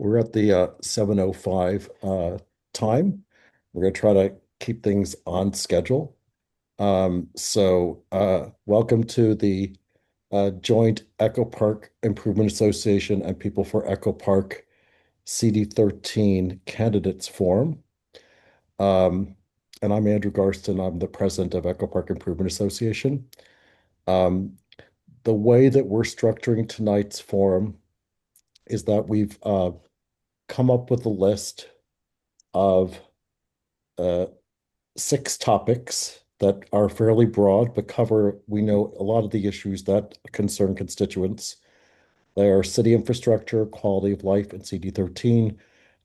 we're at the 7:05 time. We're going to try to keep things on schedule. Welcome to the Joint Echo Park Improvement Association and People for Echo Park CD13 Candidates Forum. Um, and I'm Andrew Garston. I'm the president of Echo Park Improvement Association. Um, the way that we're structuring tonight's forum is that we've come up with a list of uh, 6 topics that are fairly broad, but cover, we know, a lot of the issues that concern constituents. They are city infrastructure, quality of life, and CD13.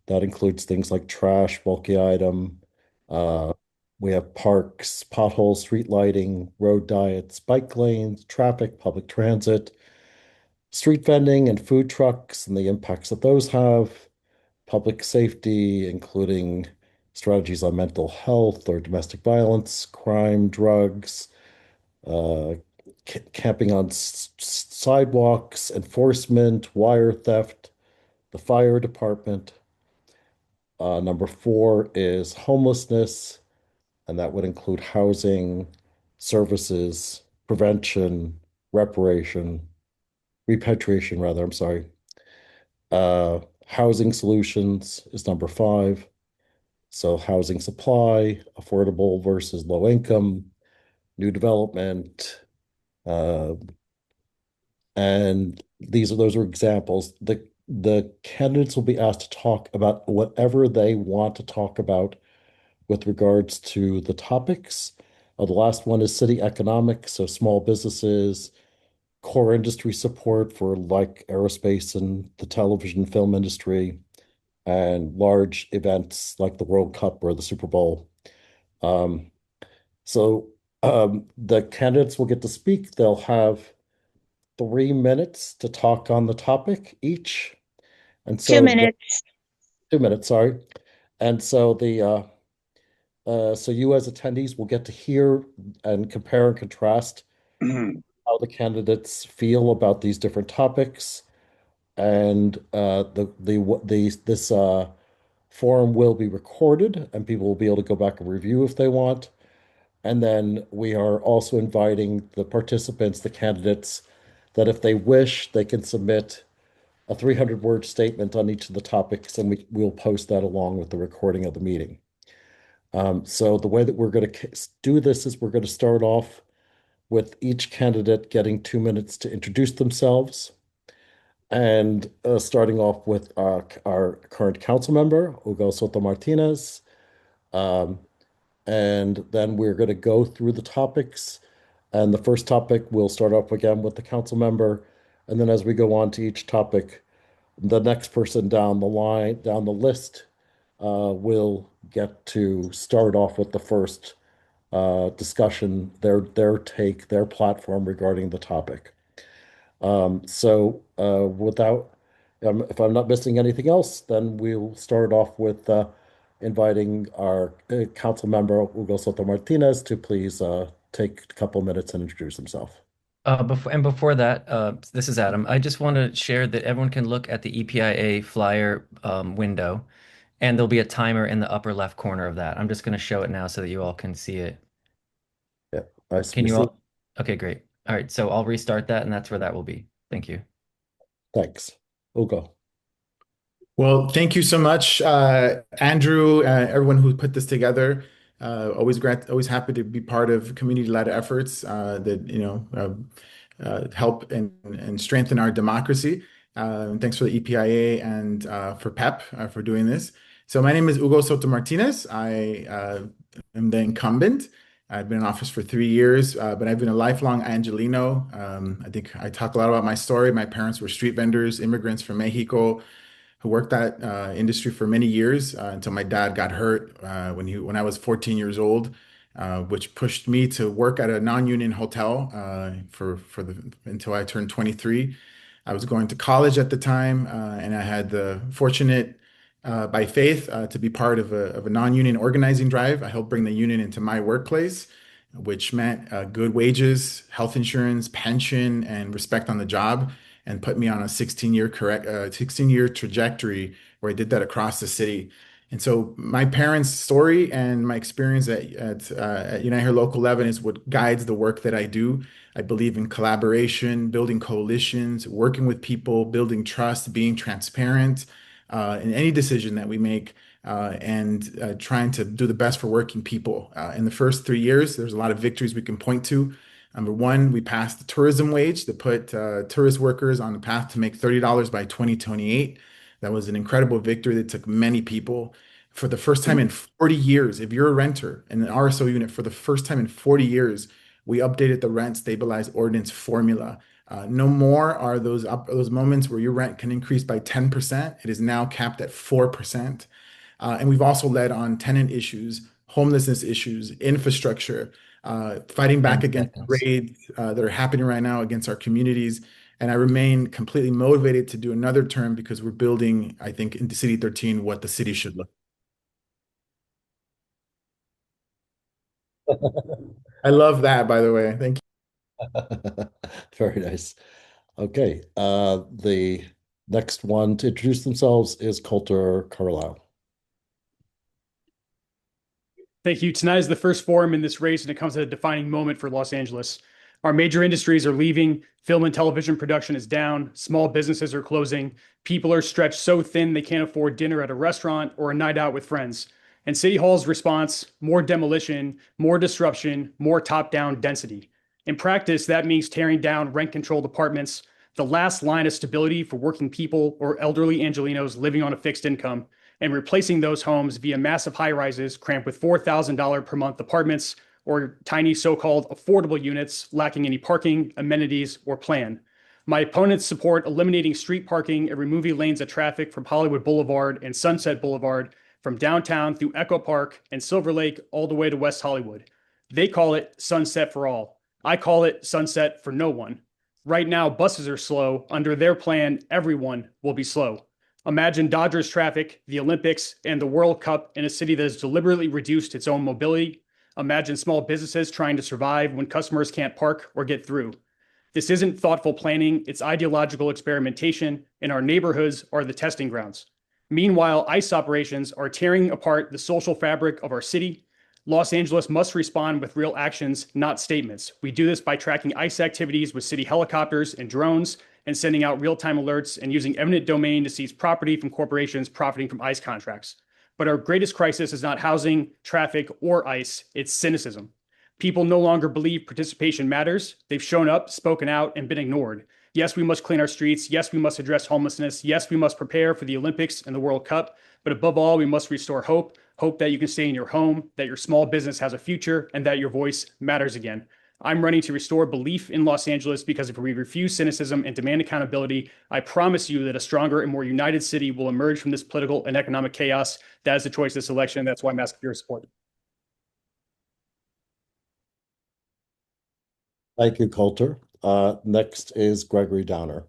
That includes things like trash, bulky item. Uh, we have parks, potholes, street lighting, road diets, bike lanes, traffic, public transit, street vending, and food trucks, and the impacts that those have, public safety, including strategies on mental health or domestic violence, crime, drugs, uh, camping on sidewalks, enforcement, wire theft, the fire department. Number 4 is homelessness, and that would include housing, services, prevention, reparation, repatriation, rather, I'm sorry. Housing solutions is number 5. So housing supply, affordable versus low income, new development, uh, and those are examples. The candidates will be asked to talk about whatever they want to talk about with regards to the topics. The last one is city economics, so small businesses, core industry support for like aerospace and the television film industry, and large events like the World Cup or the Super Bowl. Um, the candidates will get to speak. They'll have 3 minutes to talk on the topic each. And Two so the minutes. 2 minutes, sorry. And so you as attendees will get to hear and compare and contrast how the candidates feel about these different topics. And this forum will be recorded, and people will be able to go back and review if they want. And then we are also inviting the participants, the candidates, that if they wish, they can submit a 300-word statement on each of the topics, and we'll post that along with the recording of the meeting. So the way that we're going to do this is we're going to start off with each candidate getting 2 minutes to introduce themselves, and starting off with our current council member, Hugo Soto-Martinez. Um, and then we're going to go through the topics. And the first topic, we'll start off again with the council member. And then as we go on to each topic, the next person down the line, down the list, will get to start off with the first discussion, their take, their platform regarding the topic. If I'm not missing anything else, then we'll start off with inviting our council member, Hugo Soto-Martinez, to please take a couple minutes and introduce himself. Before that, this is Adam. I just want to share that everyone can look at the EPIA flyer window, and there'll be a timer in the upper left corner of that. I'm just going to show it now so that you all can see it. Yeah, Can we you see. all? Okay, great. All right, so I'll restart that, and that's where that will be. Thank you. Thanks. Hugo. Well, thank you so much, Andrew, everyone who put this together. Always happy to be part of community-led efforts that help and strengthen our democracy. And thanks for the EPIA and for PEP for doing this. So my name is Hugo Soto-Martinez. I am the incumbent. I've been in office for 3 years, but I've been a lifelong Angelino. I think I talk a lot about my story. My parents were street vendors, immigrants from Mexico who worked that industry for many years until my dad got hurt when I was 14 years old, which pushed me to work at a non-union hotel until I turned 23. I was going to college at the time, and I had the fortunate by faith to be part of a non-union organizing drive. I helped bring the union into my workplace, which meant good wages, health insurance, pension, and respect on the job. and put me on a 16-year trajectory where I did that across the city. And so my parents' story and my experience at United Here Local 11 is what guides the work that I do. I believe in collaboration, building coalitions, working with people, building trust, being transparent in any decision that we make, and trying to do the best for working people. In the first 3 years, there's a lot of victories we can point to. Number one, we passed the tourism wage that put tourist workers on the path to make $30 by 2028. That was an incredible victory that took many people. For the first time in 40 years, if you're a renter in an RSO unit, for the first time in 40 years, we updated the rent stabilized ordinance formula. No more are those moments where your rent can increase by 10%. It is now capped at 4%. And we've also led on tenant issues, homelessness issues, infrastructure, fighting back 10 against seconds. raids that are happening right now against our communities. And I remain completely motivated to do another term because we're building, I think, into CD13 what the city should look. I love that, by the way. Thank Very nice. Okay. The next one to introduce themselves is Colter Carlisle. Thank you. Tonight is the first forum in this race, and it comes at a defining moment for Los Angeles. Our major industries are leaving, film and television production is down, small businesses are closing, people are stretched so thin they can't afford dinner at a restaurant or a night out with friends. And City Hall's response, more demolition, more disruption, more top-down density. In practice, that means tearing down rent-controlled apartments, the last line of stability for working people or elderly Angelenos living on a fixed income, and replacing those homes via massive high-rises cramped with $4,000 per month apartments or tiny so-called affordable units lacking any parking, amenities, or plan. My opponents support eliminating street parking and removing lanes of traffic from Hollywood Boulevard and Sunset Boulevard, from downtown through Echo Park and Silver Lake all the way to West Hollywood. They call it Sunset for All. I call it Sunset for No One. Right now, buses are slow. Under their plan, everyone will be slow. Imagine Dodgers traffic, the Olympics, and the World Cup in a city that has deliberately reduced its own mobility. Imagine small businesses trying to survive when customers can't park or get through. This isn't thoughtful planning, it's ideological experimentation, and our neighborhoods are the testing grounds. Meanwhile, ICE operations are tearing apart the social fabric of our city. Los Angeles must respond with real actions, not statements. We do this by tracking ICE activities with city helicopters and drones, and sending out real-time alerts and using eminent domain to seize property from corporations profiting from ICE contracts. But our greatest crisis is not housing, traffic, or ICE, it's cynicism. People no longer believe participation matters. They've shown up, spoken out, and been ignored. Yes, we must clean our streets. Yes, we must address homelessness. Yes, we must prepare for the Olympics and the World Cup. But above all, we must restore hope. Hope that you can stay in your home, that your small business has a future, and that your voice matters again. I'm running to restore belief in Los Angeles because if we refuse cynicism and demand accountability, I promise you that a stronger and more united city will emerge from this political and economic chaos. That is the choice this election. That's why I'm asking for your support. Thank you, Colter. Next is Gregory Downer.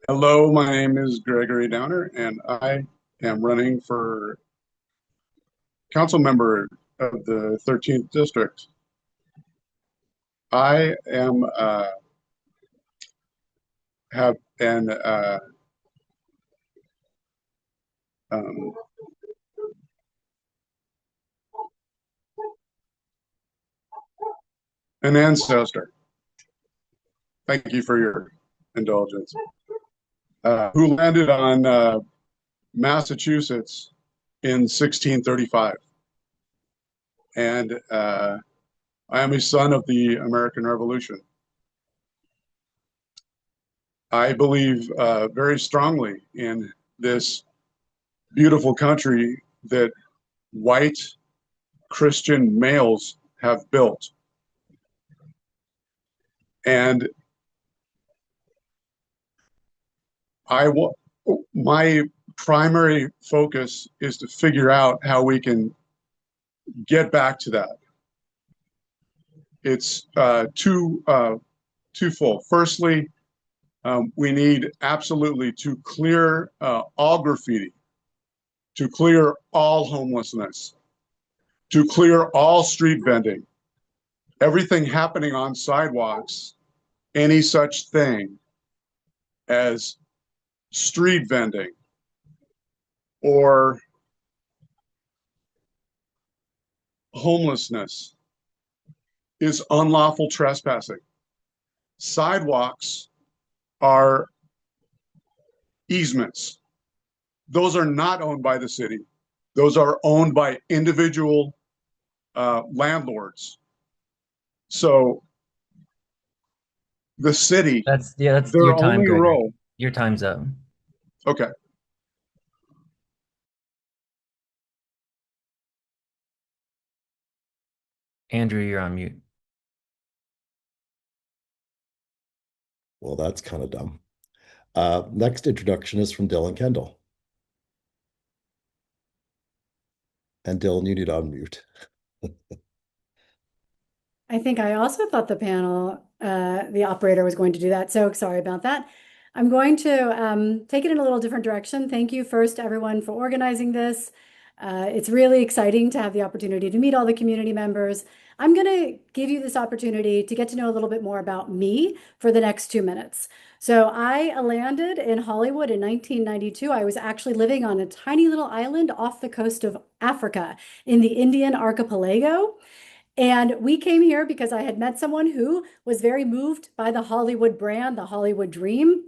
Hello, my name is Gregory Downer, and I am running for council member of the 13th district. I am have um, an ancestor. Thank you for your indulgence. Who landed on Massachusetts in 1635. And I am a son of the American Revolution. I believe very strongly in this beautiful country that white Christian males have built. And my primary focus is to figure out how we can get back to that. It's twofold. Firstly, we need absolutely to clear all graffiti, to clear all homelessness. to clear all street vending, everything happening on sidewalks, any such thing as street vending or homelessness is unlawful trespassing. Sidewalks are easements. Those are not owned by the city. Those are owned by individual landlords. So the city, That's their your time, only Gregory. role. Your time's up. Okay. Andrew, you're on mute. Well, that's kind of dumb. Next introduction is from Dylan Kendall. And Dylan, you need to unmute. I think I also thought the panel, the operator was going to do that. So sorry about that. I'm going to take it in a little different direction. Thank you first to everyone for organizing this. It's really exciting to have the opportunity to meet all the community members. I'm going to give you this opportunity to get to know a little bit more about me for the next 2 minutes. So I landed in Hollywood in 1992. I was actually living on a tiny little island off the coast of Africa in the Indian archipelago. And we came here because I had met someone who was very moved by the Hollywood brand, the Hollywood dream.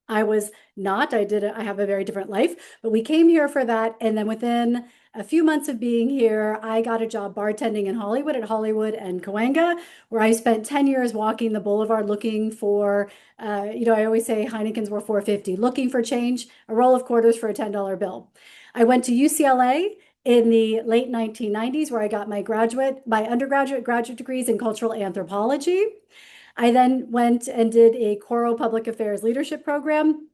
I was not. I have a very different life, but we came here for that. And then within a few months of being here, I got a job bartending in Hollywood at Hollywood and Cahuenga, where I spent 10 years walking the boulevard looking for, I always say Heineken's were $4.50, looking for change, a roll of quarters for a $10 bill. I went to UCLA in the late 1990s, where I got my undergraduate, graduate degrees in cultural anthropology. I then went and did a Coro Public Affairs leadership program.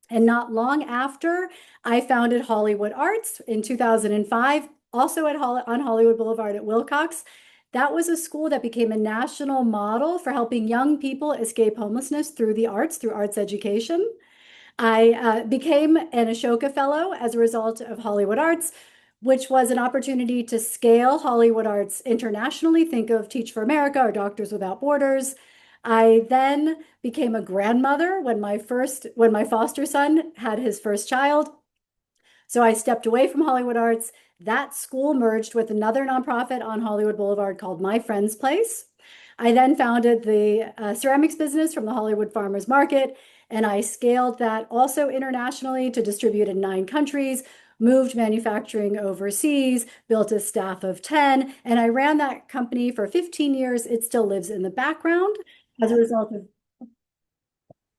And not long after, I founded Hollywood Arts in 2005, also on Hollywood Boulevard at Wilcox. That was a school that became a national model for helping young people escape homelessness through the arts, through arts education. I became an Ashoka Fellow as a result of Hollywood Arts, which was an opportunity to scale Hollywood Arts internationally. Think of Teach for America or Doctors Without Borders. I then became a grandmother when my foster son had his first child. So I stepped away from Hollywood Arts. That school merged with another nonprofit on Hollywood Boulevard called My Friend's Place. I then founded the ceramics business from the Hollywood Farmers Market, and I scaled that also internationally to distribute in 9 countries, moved manufacturing overseas, built a staff of 10, and I ran that company for 15 years. It still lives in the background as a result of,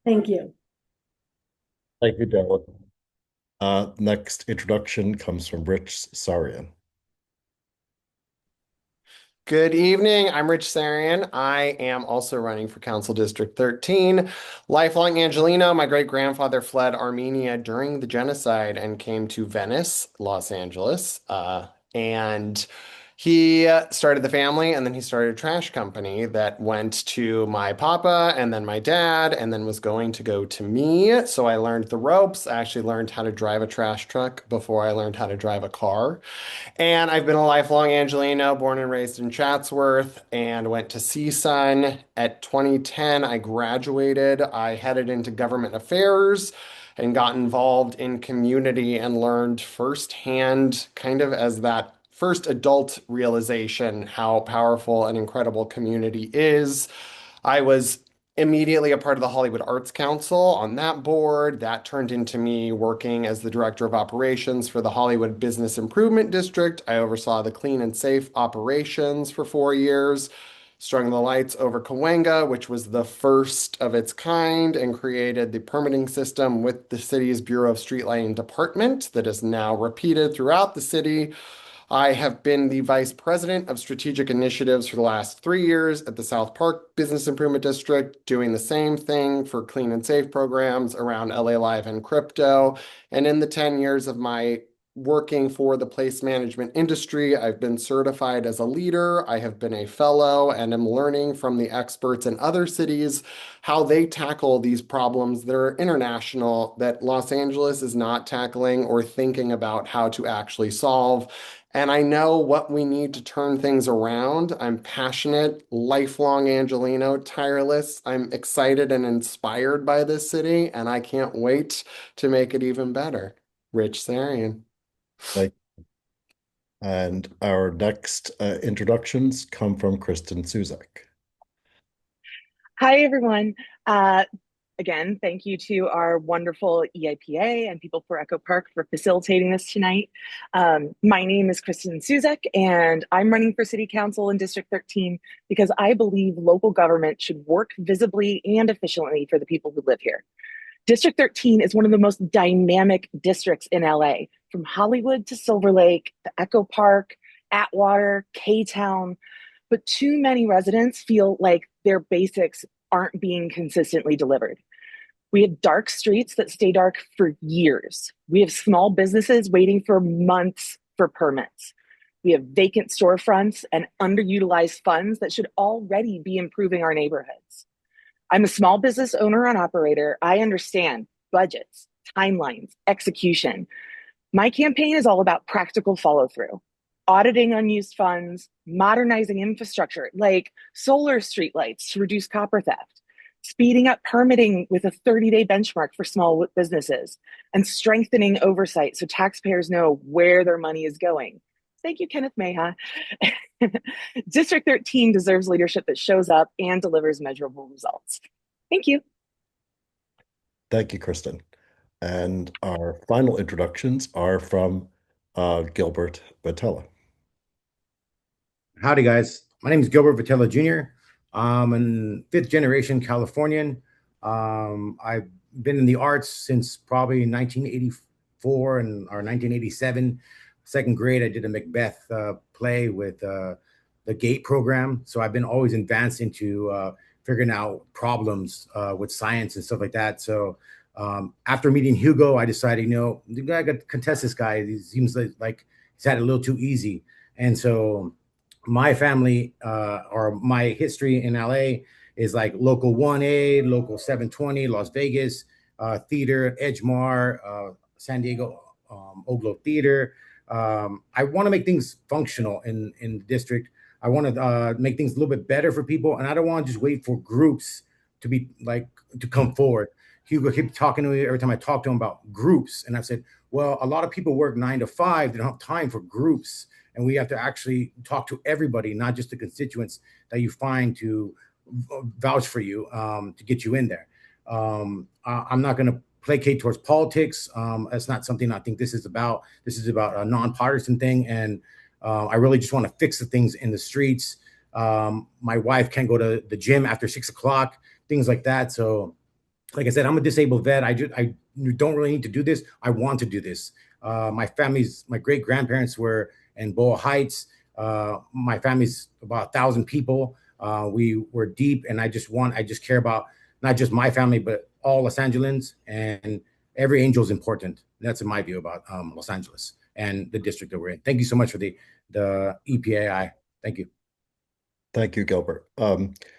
thank you. Thank you, Dylan. Next introduction comes from Rich Sarian. Good evening. I'm Rich Sarian. I am also running for Council District 13. Lifelong Angelino, my great-grandfather fled Armenia during the genocide and came to Venice, Los Angeles. And he started the family, and then he started a trash company that went to my papa and then my dad and then was going to go to me. So I learned the ropes. I actually learned how to drive a trash truck before I learned how to drive a car. And I've been a lifelong Angelino, born and raised in Chatsworth, and went to CSUN. At 2010, I graduated. I headed into government affairs and got involved in community and learned firsthand, kind of as that first adult realization, how powerful and incredible community is. I was immediately a part of the Hollywood Arts Council on that board. That turned into me working as the director of operations for the Hollywood Business Improvement District. I oversaw the clean and safe operations for 4 years, strung the lights over Cahuenga, which was the first of its kind, and created the permitting system with the city's Bureau of Street Lighting Department that is now repeated throughout the city. I have been the vice president of strategic initiatives for the last 3 years at the South Park Business Improvement District, doing the same thing for clean and safe programs around LA Live and crypto. And in the 10 years of my working for the place management industry. I've been certified as a leader. I have been a fellow and am learning from the experts in other cities how they tackle these problems that are international, that Los Angeles is not tackling or thinking about how to actually solve. And I know what we need to turn things around. I'm passionate, lifelong Angelino, tireless. I'm excited and inspired by this city, and I can't wait to make it even better. Rich Sarian. Like, and our next introductions come from Kristen Suszek. Hi, everyone. Uh, Again, thank you to our wonderful EIPA and people for Echo Park for facilitating this tonight. My name is Kristen Suszek, and I'm running for City Council in District 13 because I believe local government should work visibly and efficiently for the people who live here. District 13 is one of the most dynamic districts in LA, from Hollywood to Silver Lake, to Echo Park, Atwater, K-Town. But too many residents feel like their basics aren't being consistently delivered. We have dark streets that stay dark for years. We have small businesses waiting for months for permits. We have vacant storefronts and underutilized funds that should already be improving our neighborhoods. I'm a small business owner and operator. I understand budgets, timelines, execution. My campaign is all about practical follow through, auditing unused funds, modernizing infrastructure like solar streetlights to reduce copper theft, speeding up permitting with a 30-day benchmark for small businesses, and strengthening oversight so taxpayers know where their money is going. Thank you, Kenneth Mayha. District 13 deserves leadership that shows up and delivers measurable results. Thank you. Thank you, Kristen. And our final introductions are from Gilbert Vitela. Howdy, guys. My name is Gilbert Vitela Jr. I'm a fifth generation Californian. I've been in the arts since probably 1984 or 1987. Second grade, I did a Macbeth play with the GATE program. So I've been always advanced into figuring out problems with science and stuff like that. So after meeting Hugo, I decided, I got to contest this guy. He seems like he's had it a little too easy. And so my family or my history in LA is like local 1A, local 720, Las Vegas, theater, Edgemar, San Diego, Oglo Theater. I want to make things functional in the district. I want to make things a little bit better for people. And I don't want to just wait for groups to come forward. Hugo kept talking to me every time I talk to him about groups. And I said, well, a lot of people work 9 to 5. They don't have time for groups. And we have to actually talk to everybody, not just the constituents that you find to vouch for you to get you in there. I'm not going to placate towards politics. That's not something I think this is about. This is about a nonpartisan thing. And I really just want to fix the things in the streets. My wife can't go to the gym after 6 o'clock, things like that. So like I said, I'm a disabled vet. I don't really need to do this. I want to do this. My great grandparents were in Boa Heights. My family's about 1,000 people. We were deep, and I just care about not just my family, but all Los Angeles, and every angel is important. That's in my view about Los Angeles and the district that we're in. Thank you so much for the EPAI. Thank you. Thank you, Gilbert.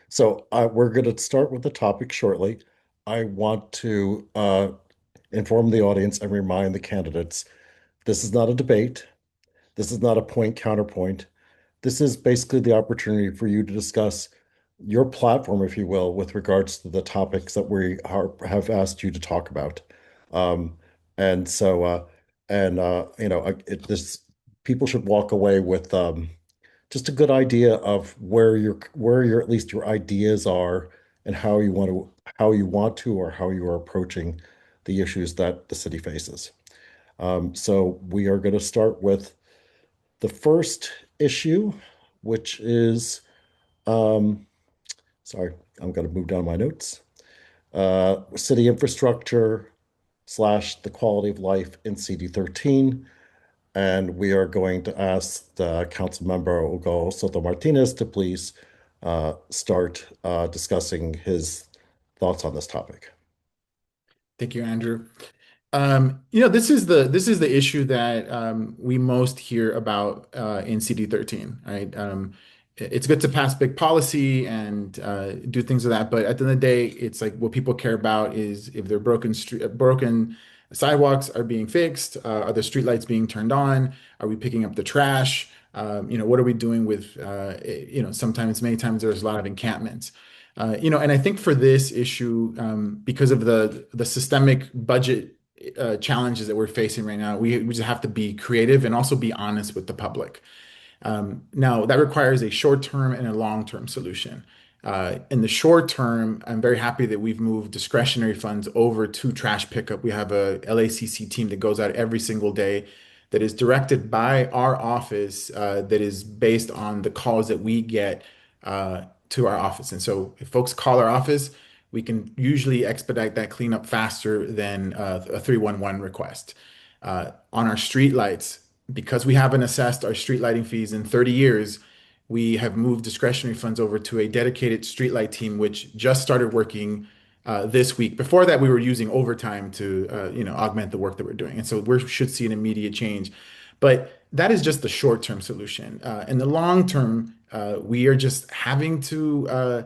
So we're going to start with the topic shortly. I want to inform the audience and remind the candidates, this is not a debate. This is not a point counterpoint. This is basically the opportunity for you to discuss your platform, if you will, with regards to the topics that we have asked you to talk about. And so, people should walk away with just a good idea of where your at least your ideas are and how you want to or how you are approaching the issues that the city faces. So we are going to start with the first issue, which is, sorry, I'm going to move down my notes. City infrastructure / the quality of life in CD13. And we are going to ask the Councilmember Hugo Soto-Martinez to please start discussing his thoughts on this topic. Thank you, Andrew. This is the issue that we most hear about in CD13, right? It's good to pass big policy and do things of that, but at the end of the day, it's like what people care about is if their broken sidewalks are being fixed, are the streetlights being turned on, are we picking up the trash? What are we doing with sometimes, many times there's a lot of encampments. And I think for this issue, because of the systemic budget challenges that we're facing right now, we just have to be creative and also be honest with the public. Now, that requires a short-term and a long-term solution. In the short term, I'm very happy that we've moved discretionary funds over to trash pickup. We have a LACC team that goes out every single day that is directed by our office, that is based on the calls that we get to our office. And so if folks call our office, we can usually expedite that cleanup faster than a 311 request. On our street lights, because we haven't assessed our street lighting fees in 30 years, we have moved discretionary funds over to a dedicated streetlight team, which just started working this week. Before that, we were using overtime to augment the work that we're doing. And so we should see an immediate change. But that is just the short-term solution. In the long term, we are just having to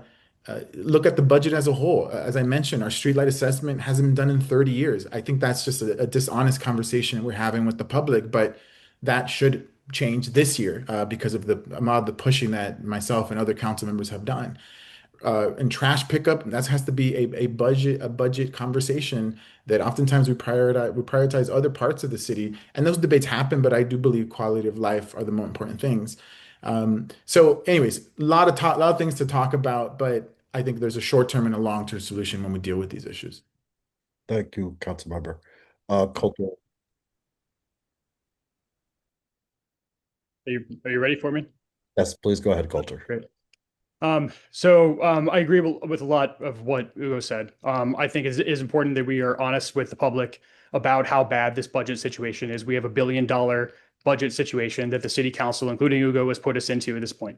look at the budget as a whole. As I mentioned, our streetlight assessment hasn't been done in 30 years. I think that's just a dishonest conversation we're having with the public, but that should change this year because of the amount of the pushing that myself and other council members have done. And trash pickup, that has to be a budget conversation that oftentimes we prioritize other parts of the city, and those debates happen. But I do believe quality of life are the more important things. So, anyways, a lot of things to talk about, but I think there's a short-term and a long-term solution when we deal with these issues. Thank you, Councilmember. Colter. Are you ready for me? Yes, please go ahead, Colter. Great. I agree with a lot of what Hugo said. I think it is important that we are honest with the public about how bad this budget situation is. We have $1 billion budget situation that the city council, including Hugo, has put us into at this point.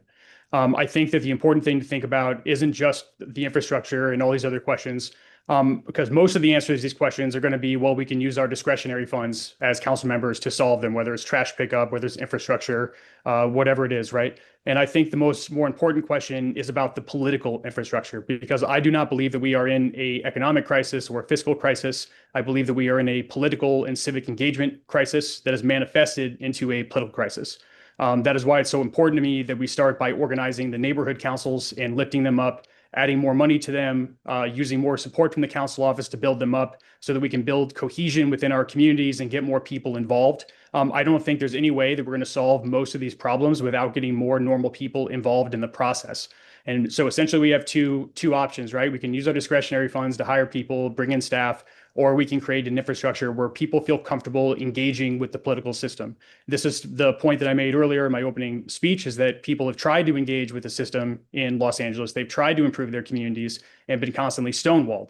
I think that the important thing to think about isn't just the infrastructure and all these other questions, because most of the answers to these questions are going to be, well, we can use our discretionary funds as council members to solve them, whether it's trash pickup, whether it's infrastructure, whatever it is, right? And I think the more important question is about the political infrastructure, because I do not believe that we are in an economic crisis or a fiscal crisis. I believe that we are in a political and civic engagement crisis that has manifested into a political crisis. That is why it's so important to me that we start by organizing the neighborhood councils and lifting them up, adding more money to them, using more support from the council office to build them up so that we can build cohesion within our communities and get more people involved. I don't think there's any way that we're going to solve most of these problems without getting more normal people involved in the process. And so essentially we have two options, right? We can use our discretionary funds to hire people, bring in staff, or we can create an infrastructure where people feel comfortable engaging with the political system. This is the point that I made earlier in my opening speech, is that people have tried to engage with the system in Los Angeles. They've tried to improve their communities and been constantly stonewalled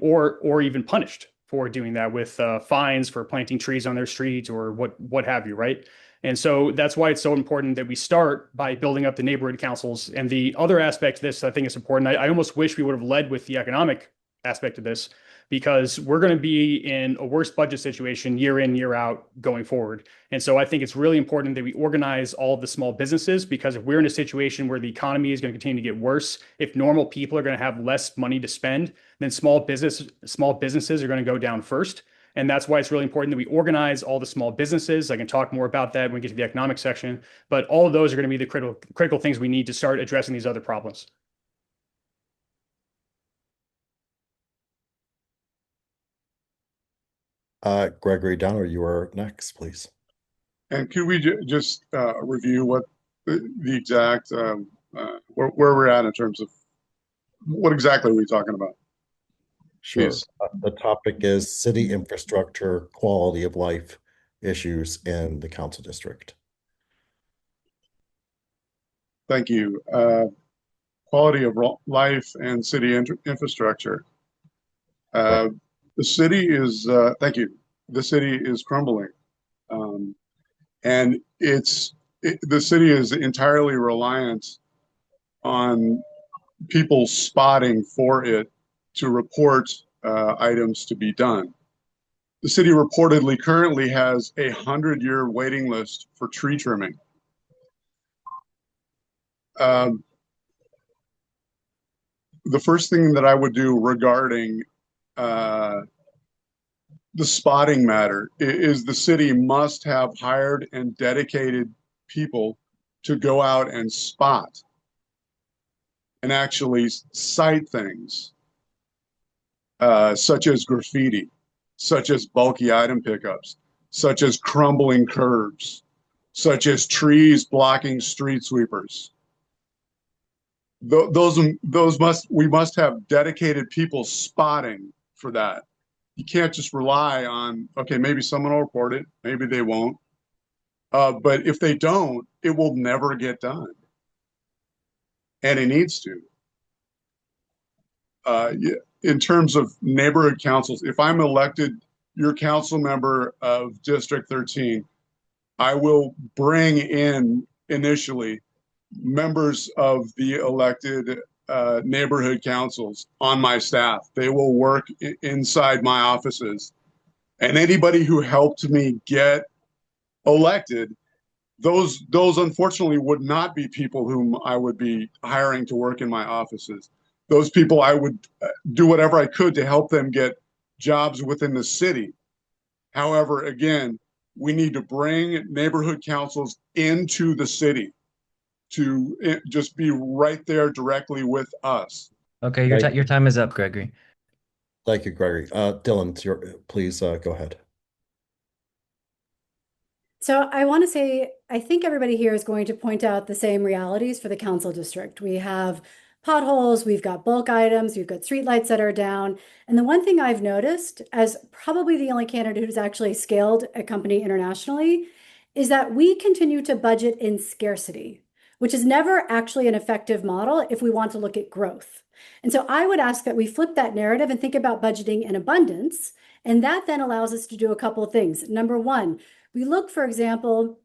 or even punished for doing that with fines for planting trees on their streets or what have you, right? And so that's why it's so important that we start by building up the neighborhood councils. And the other aspect of this, I think is important. I almost wish we would have led with the economic aspect of this, because we're going to be in a worse budget situation year in, year out going forward. And so I think it's really important that we organize all of the small businesses, because if we're in a situation where the economy is going to continue to get worse, if normal people are going to have less money to spend, then small businesses are going to go down first. And that's why it's really important that we organize all the small businesses. I can talk more about that when we get to the economic section, but all of those are going to be the critical things we need to start addressing these other problems. Gregory Downer, you are next, please. And could we just review what the exact, where we're at in terms of what exactly are we talking about? Sure. Please. The topic is city infrastructure, quality of life issues in the council district. Thank you. Quality of life and city infrastructure. The city is, thank you. The city is crumbling. And the city is entirely reliant on people spotting for it to report items to be done. the city reportedly currently has a 100-year waiting list for tree trimming. The first thing that I would do regarding the spotting matter is the city must have hired and dedicated people to go out and spot and actually cite things, such as graffiti, such as bulky item pickups, such as crumbling curbs, such as trees blocking street sweepers. We must have dedicated people spotting for that. You can't just rely on, okay, maybe someone will report it, maybe they won't. But if they don't, it will never get done. And it needs to. In terms of neighborhood councils, if I'm elected your council member of District 13, I will bring in initially members of the elected neighborhood councils on my staff. They will work inside my offices. And anybody who helped me get elected, those unfortunately would not be people whom I would be hiring to work in my offices. Those people, I would do whatever I could to help them get jobs within the city. However, again, we need to bring neighborhood councils into the city to just be right there directly with us. Okay, your time is up, Gregory. Thank you, Gregory. Dylan, please go ahead. So I want to say, I think everybody here is going to point out the same realities for the council district. We have potholes, we've got bulk items, we've got streetlights that are down. And the one thing I've noticed, as probably the only candidate who's actually scaled a company internationally, is that we continue to budget in scarcity, which is never actually an effective model if we want to look at growth. And so I would ask that we flip that narrative and think about budgeting in abundance. And that then allows us to do a couple of things. Number one, we look, for example,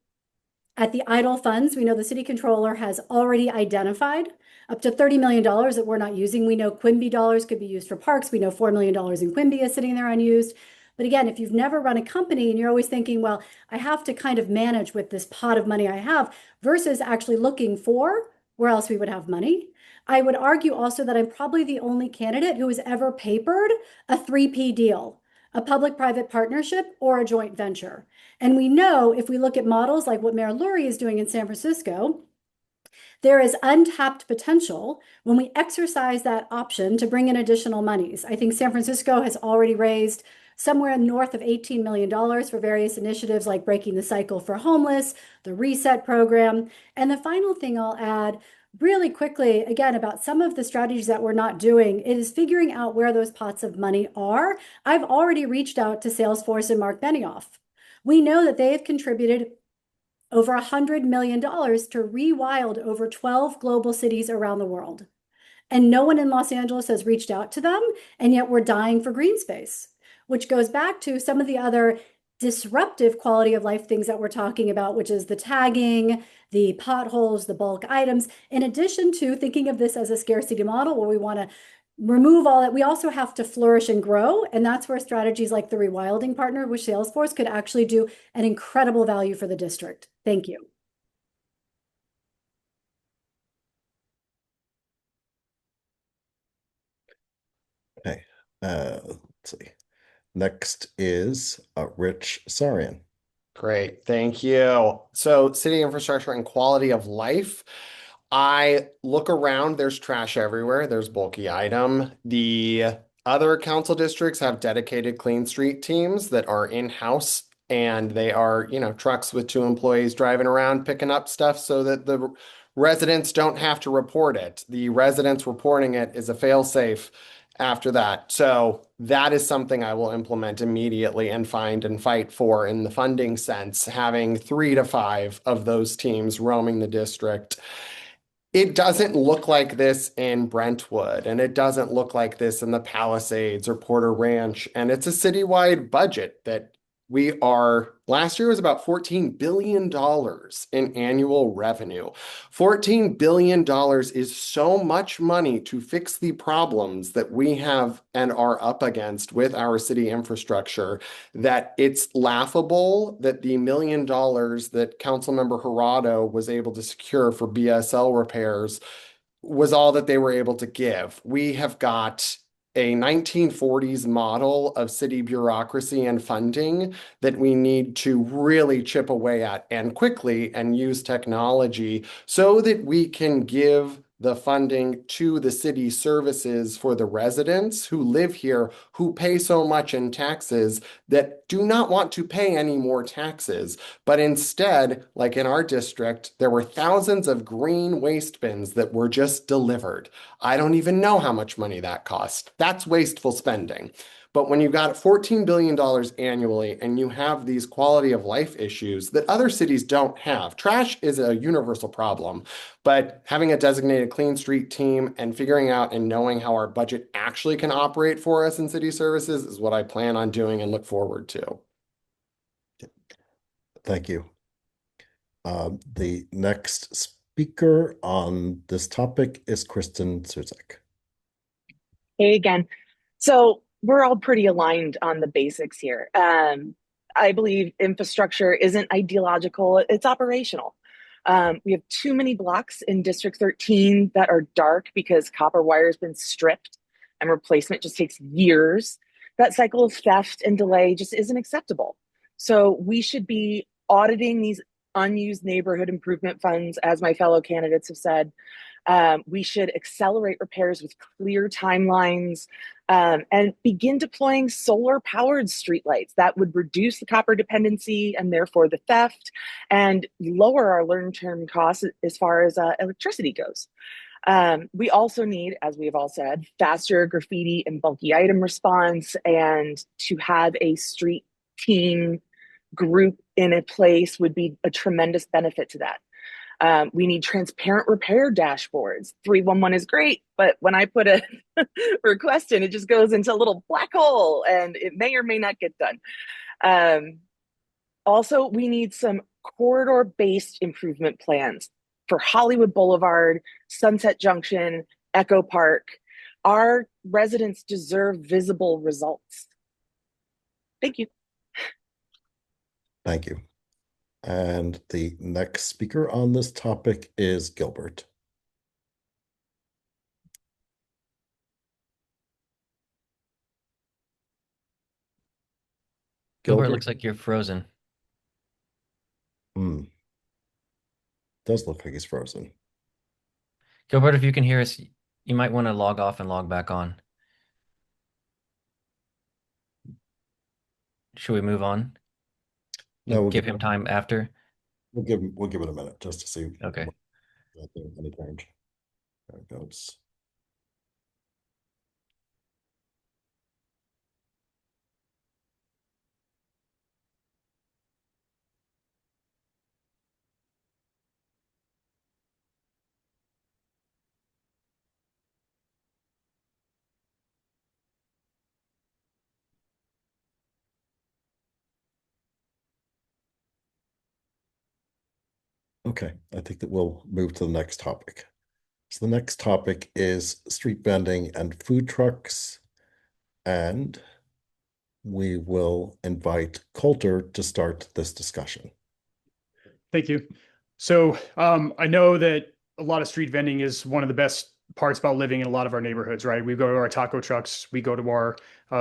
at the idle funds. We know the city controller has already identified up to $30 million that we're not using. We know Quimby dollars could be used for parks. We know $4 million in Quimby is sitting there unused. But again, if you've never run a company and you're always thinking, well, I have to kind of manage with this pot of money I have versus actually looking for where else we would have money. I would argue also that I'm probably the only candidate who has ever papered a 3P deal, a public-private partnership or a joint venture. And we know if we look at models like what Mayor Lurie is doing in San Francisco, there is untapped potential when we exercise that option to bring in additional monies. I think San Francisco has already raised somewhere north of $18 million for various initiatives like Breaking the Cycle for Homeless, the Reset program. And the final thing I'll add really quickly, again, about some of the strategies that we're not doing, it is figuring out where those pots of money are. I've already reached out to Salesforce and Mark Benioff. We know that they have contributed over $100 million to rewild over 12 global cities around the world. And no one in Los Angeles has reached out to them, and yet we're dying for green space, which goes back to some of the other disruptive quality of life things that we're talking about, which is the tagging, the potholes, the bulk items, in addition to thinking of this as a scarcity model where we want to remove all that. We also have to flourish and grow. And that's where strategies like the rewilding partner with Salesforce could actually do an incredible value for the district. Thank you. Okay, let's see. Next is Rich Sarian. Great, thank you. So city infrastructure and quality of life. I look around, there's trash everywhere. There's bulky item. The other council districts have dedicated clean street teams that are in-house, and they are, trucks with 2 employees driving around picking up stuff so that the residents don't have to report it. The residents reporting it is a fail-safe after that. So that is something I will implement immediately and find and fight for in the funding sense, having 3 to 5 of those teams roaming the district. It doesn't look like this in Brentwood, and it doesn't look like this in the Palisades or Porter Ranch. And it's a citywide budget that Last year was about $14 billion in annual revenue. $14 billion is so much money to fix the problems that we have and are up against with our city infrastructure that it's laughable that the $1 million that Councilmember Gerardo was able to secure for BSL repairs was all that they were able to give. We have got a 1940s model of city bureaucracy and funding that we need to really chip away at and quickly and use technology so that we can give the funding to the city services for the residents who live here, who pay so much in taxes that do not want to pay any more taxes. But instead, like in our district, there were thousands of green waste bins that were just delivered. I don't even know how much money that cost. That's wasteful spending. But when you've got $14 billion annually and you have these quality of life issues that other cities don't have, trash is a universal problem. But having a designated clean street team and figuring out and knowing how our budget actually can operate for us in city services is what I plan on doing and look forward to. Thank you. The next speaker on this topic is Kristen Suszek. Hey again. So we're all pretty aligned on the basics here. I believe infrastructure isn't ideological, it's operational. We have too many blocks in District 13 that are dark because copper wire has been stripped and replacement just takes years. That cycle of theft and delay just isn't acceptable. So we should be auditing these unused neighborhood improvement funds, as my fellow candidates have said. We should accelerate repairs with clear timelines and begin deploying solar-powered streetlights that would reduce the copper dependency and therefore the theft and lower our long-term costs as far as electricity goes. We also need, as we've all said, faster graffiti and bulky item response and to have a street team group in a place would be a tremendous benefit to that. We need transparent repair dashboards. 311 is great, but when I put a request in, it just goes into a little black hole and it may or may not get done. Also, we need some corridor-based improvement plans for Hollywood Boulevard, Sunset Junction, Echo Park. Our residents deserve visible results. Thank you. Thank you. And the next speaker on this topic is Gilbert. Gilbert, looks like you're frozen. Does look like he's frozen. Gilbert, if you can hear us, you might want to log off and log back on. Should we move on? No, we'll give him time after. We'll give it a minute just to see. Okay. Any change. There it goes. Okay, I think that we'll move to the next topic. So the next topic is street vending and food trucks. And we will invite Colter to start this discussion. Thank you. So I know that a lot of street vending is one of the best parts about living in a lot of our neighborhoods, right? We go to our taco trucks, we go to our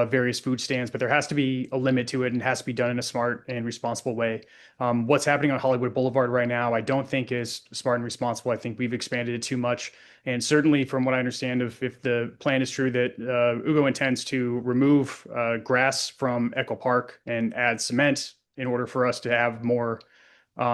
various food stands, but there has to be a limit to it and has to be done in a smart and responsible way. What's happening on Hollywood Boulevard right now, I don't think is smart and responsible. I think we've expanded it too much. And certainly from what I understand, if the plan is true that Hugo intends to remove grass from Echo Park and add cement in order for us to have more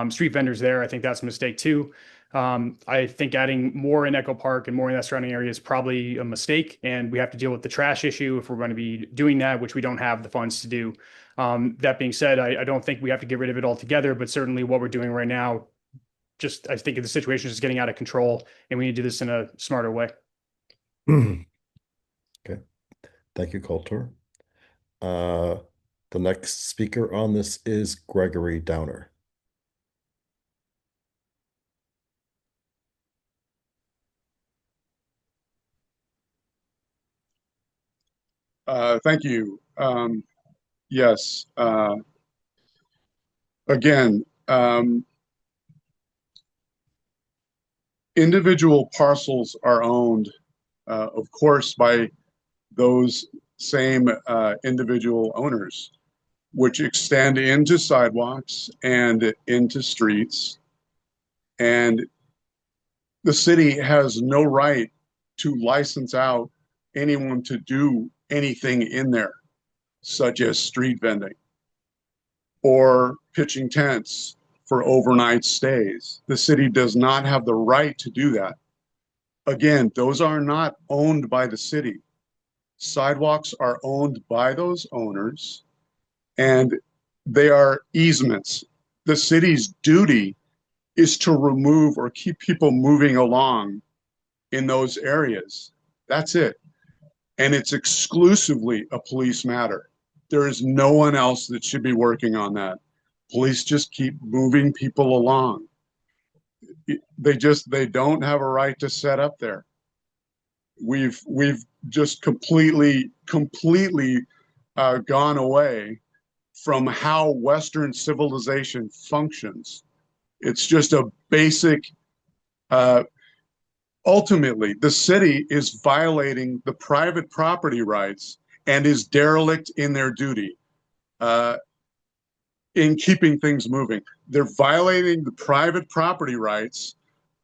street vendors there, I think that's a mistake too. I think adding more in Echo Park and more in that surrounding area is probably a mistake, and we have to deal with the trash issue if we're going to be doing that, which we don't have the funds to do. That being said, I don't think we have to get rid of it altogether, but certainly what we're doing right now, I think the situation is just getting out of control, and we need to do this in a smarter way. Okay. Thank you, Colter. The The next speaker on this is Gregory Downer. Thank you. Yes. Again, individual parcels are owned, of course, by those same individual owners, which extend into sidewalks and into streets. And the city has no right to license out anyone to do anything in there, such as street vending or pitching tents for overnight stays. The city does not have the right to do that. Again, those are not owned by the city. Sidewalks are owned by those owners, and they are easements. The city's duty is to remove or keep people moving along in those areas. That's it. And it's exclusively a police matter. There is no one else that should be working on that. Police just keep moving people along. They don't have a right to set up there. We've just completely gone away from how Western civilization functions. It's just a basic, ultimately, the city is violating the private property rights and is derelict in their duty in keeping things moving. They're violating the private property rights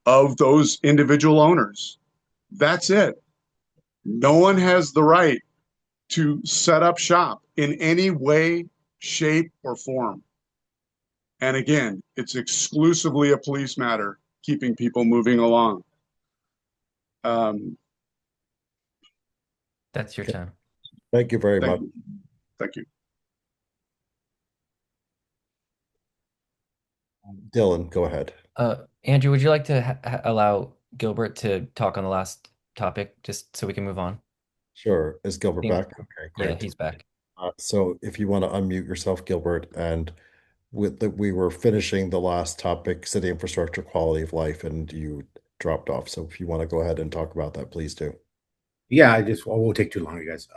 of those individual owners. That's it. No one has the right to set up shop in any way, shape, or form. And again, it's exclusively a police matter, keeping people moving along. That's your time. Thank you very much. Thank you. Dylan, go ahead. Andrew, would you like to allow Gilbert to talk on the last topic, just so we can move on? Sure. Is Gilbert back? Okay, great. Yeah, he's back. So if you want to unmute yourself, Gilbert, and we were finishing the last topic, city infrastructure, quality of life, and you dropped off. So if you want to go ahead and talk about that, please do. Yeah, I won't take too long, you guys.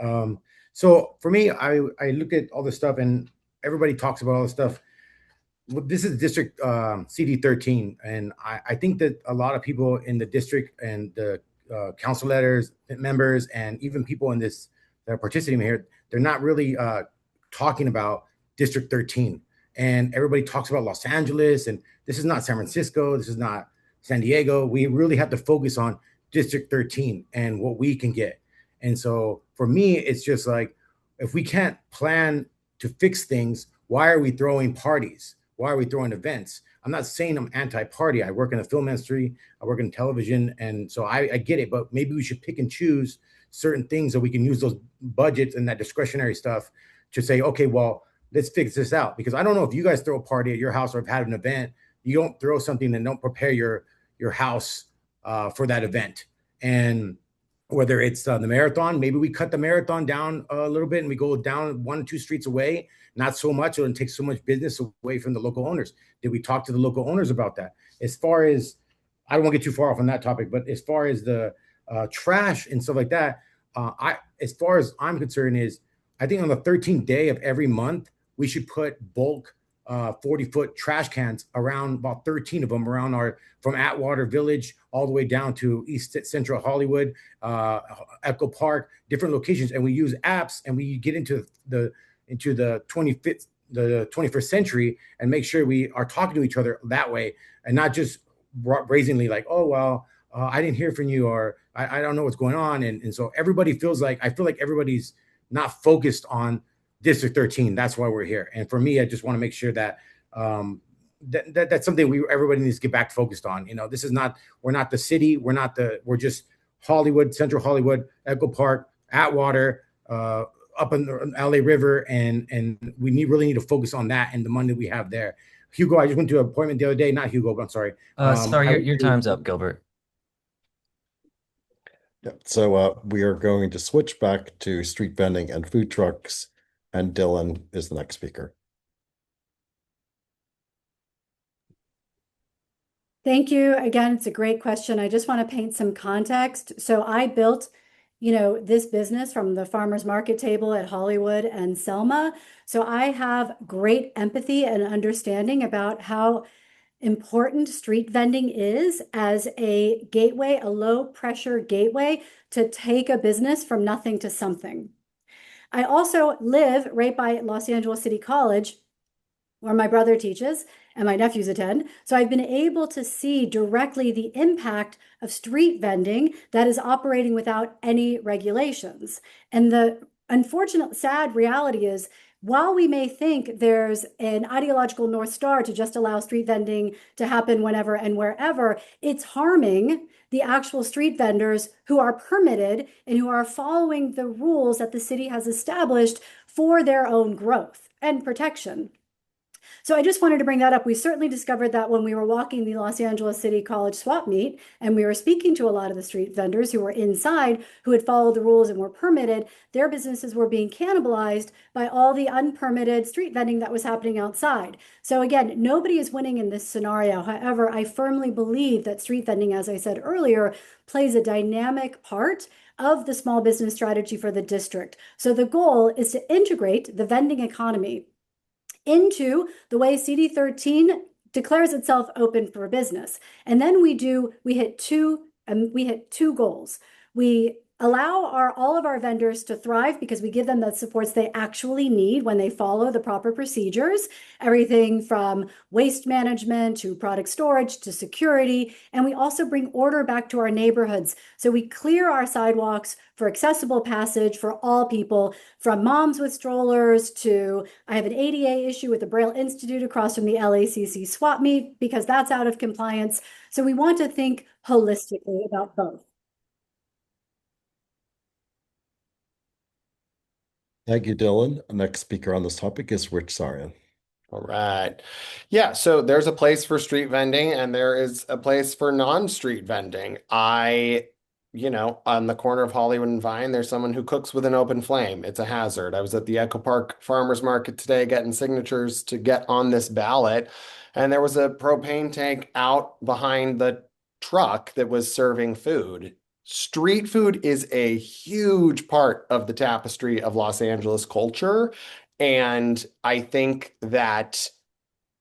So for me, I look at all this stuff, and everybody talks about all this stuff. This is District CD13, and I think that a lot of people in the district and the council letters, members, and even people in this that are participating here, they're not really talking about District 13. And everybody talks about Los Angeles, and this is not San Francisco, this is not San Diego. We really have to focus on District 13 and what we can get. And so for me, it's just like, if we can't plan to fix things, why are we throwing parties? Why are we throwing events? I'm not saying I'm anti-party. I work in the film industry, I work in television, and so I get it, but maybe we should pick and choose certain things so we can use those budgets and that discretionary stuff to say, okay, well, let's fix this out. Because I don't know if you guys throw a party at your house or have had an event, you don't throw something and don't prepare your house for that event. And whether it's the marathon, maybe we cut the marathon down a little bit and we go down 1 or 2 streets away, not so much, or it takes so much business away from the local owners. Did we talk to the local owners about that? As far as, I don't want to get too far off on that topic, but as far as the trash and stuff like that, as far as I'm concerned is, I think on the 13th day of every month, we should put bulk 40-foot trash cans around, about 13 of them around from Atwater Village all the way down to East Central Hollywood, Echo Park, different locations. And we use apps and we get into the 21st century and make sure we are talking to each other that way, and not just brazenly like, oh, well, I didn't hear from you, or I don't know what's going on. And so everybody feels like, I feel like everybody's not focused on District 13. That's why we're here. And for me, I just want to make sure that that's something everybody needs to get back focused on. You know, this is not, we're not the city. We're just Hollywood, Central Hollywood, Echo Park, Atwater, up in the LA River. And we really need to focus on that and the money we have there. Hugo, I just went to an appointment the other day, not Hugo, but I'm sorry. Sorry, your time's up, Gilbert. Yep. So we are going to switch back to street vending and food trucks And Dylan is the next speaker. Thank you. Again, it's a great question. I just want to paint some context. So I built, this business from the farmer's market table at Hollywood and Selma. So I have great empathy and understanding about how important street vending is as a gateway, a low pressure gateway to take a business from nothing to something. I also live right by Los Angeles City College, where my brother teaches and my nephews attend. So I've been able to see directly the impact of street vending that is operating without any regulations. And the unfortunate, sad reality is, while we may think there's an ideological North Star to just allow street vending to happen whenever and wherever, it's harming the actual street vendors who are permitted and who are following the rules that the city has established for their own growth and protection. So I just wanted to bring that up. We certainly discovered that when we were walking the Los Angeles City College swap meet, and we were speaking to a lot of the street vendors who were inside, who had followed the rules and were permitted, their businesses were being cannibalized by all the unpermitted street vending that was happening outside. So again, nobody is winning in this scenario. However, I firmly believe that street vending, as I said earlier, plays a dynamic part of the small business strategy for the district. So the goal is to integrate the vending economy into the way CD13 declares itself open for business. And then we hit two goals. We allow all of our vendors to thrive because we give them the supports they actually need when they follow the proper procedures, everything from waste management to product storage to security. And we also bring order back to our neighborhoods. So we clear our sidewalks for accessible passage for all people, from moms with strollers to, I have an ADA issue with the Braille Institute across from the LACC swap meet because that's out of compliance. So we want to think holistically about both. Thank you, Dylan. Next speaker on this topic is Rich Sarian. All right. Yeah, so there's a place for street vending and there is a place for non-street vending. On the corner of Hollywood and Vine, there's someone who cooks with an open flame. It's a hazard. I was at the Echo Park Farmers Market today getting signatures to get on this ballot, and there was a propane tank out behind the truck that was serving food. Street food is a huge part of the tapestry of Los Angeles culture. And I think that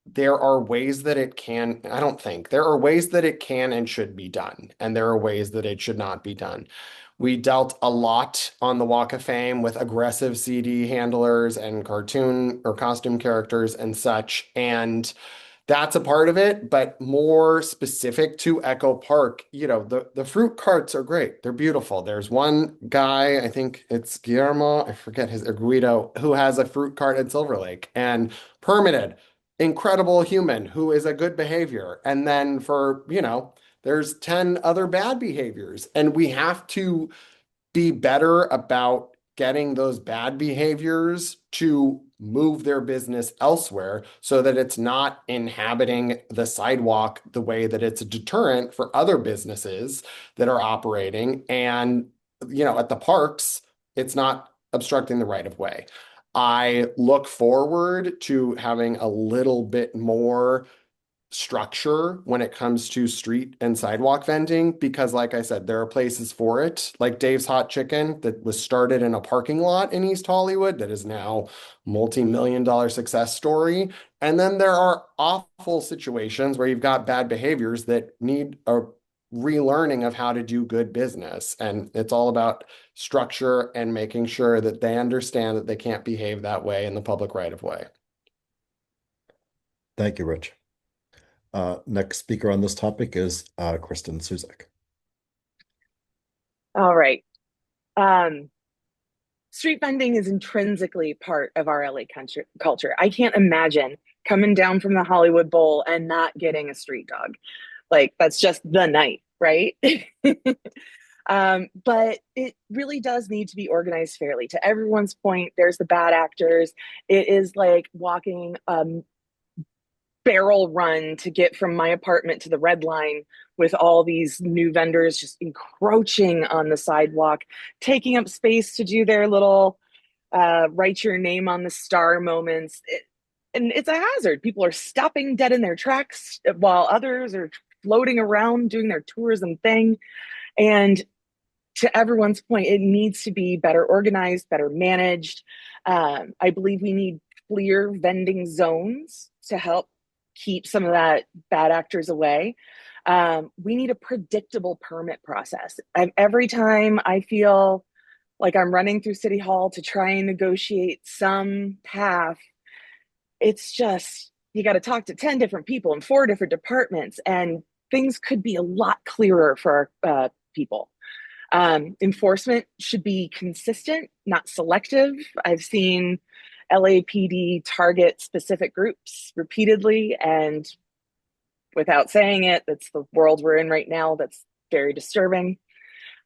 there are ways that it can, I don't think, there are ways that it can and should be done. And there are ways that it should not be done. We dealt a lot on the Walk of Fame with aggressive CD handlers and cartoon or costume characters and such. And that's a part of it, but more specific to Echo Park, the fruit carts are great. They're beautiful. There's one guy, I think it's Guillermo, I forget or Guido, who has a fruit cart at Silver Lake and permitted, incredible human who is a good behavior. And then there's 10 other bad behaviors, and we have to be better about getting those bad behaviors to move their business elsewhere so that it's not inhabiting the sidewalk the way that it's a deterrent for other businesses that are operating. And, at the parks, it's not obstructing the right of way. I look forward to having a little bit more structure when it comes to street and sidewalk vending, because like I said, there are places for it, like Dave's Hot Chicken that was started in a parking lot in East Hollywood that is now multi-million-dollar success story. And then there are awful situations where you've got bad behaviors that need a relearning of how to do good business. And it's all about structure and making sure that they understand that they can't behave that way in the public right of way. Thank you, Rich. Next speaker on this topic is Kristen Suszek. All right. Street vending is intrinsically part of our LA culture. I can't imagine coming down from the Hollywood Bowl and not getting a street dog. Like, that's just the night, right? But it really does need to be organized fairly. To everyone's point, there's the bad actors. It is like walking barrel run to get from my apartment to the Red Line with all these new vendors just encroaching on the sidewalk, taking up space to do their little write your name on the star moments. And it's a hazard. People are stopping dead in their tracks while others are floating around doing their tourism thing. And to everyone's point, it needs to be better organized, better managed. I believe we need clear vending zones to help keep some of that bad actors away. We need a predictable permit process. Every time I feel like I'm running through City Hall to try and negotiate some path, it's just, you got to talk to 10 different people in 4 different departments, and things could be a lot clearer for our people. Enforcement should be consistent, not selective. I've seen LAPD target specific groups repeatedly, and without saying it, that's the world we're in right now. That's very disturbing.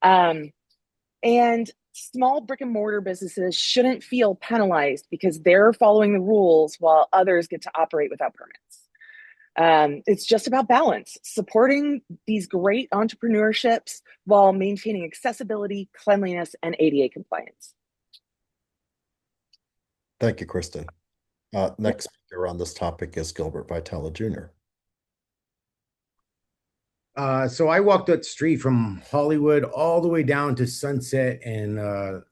And small brick and mortar businesses shouldn't feel penalized because they're following the rules while others get to operate without permits. It's just about balance, supporting these great entrepreneurships while maintaining accessibility, cleanliness, and ADA compliance. Thank you, Kristen. Next speaker on this topic is Gilbert Vitela Jr. So I walked that street from Hollywood all the way down to Sunset and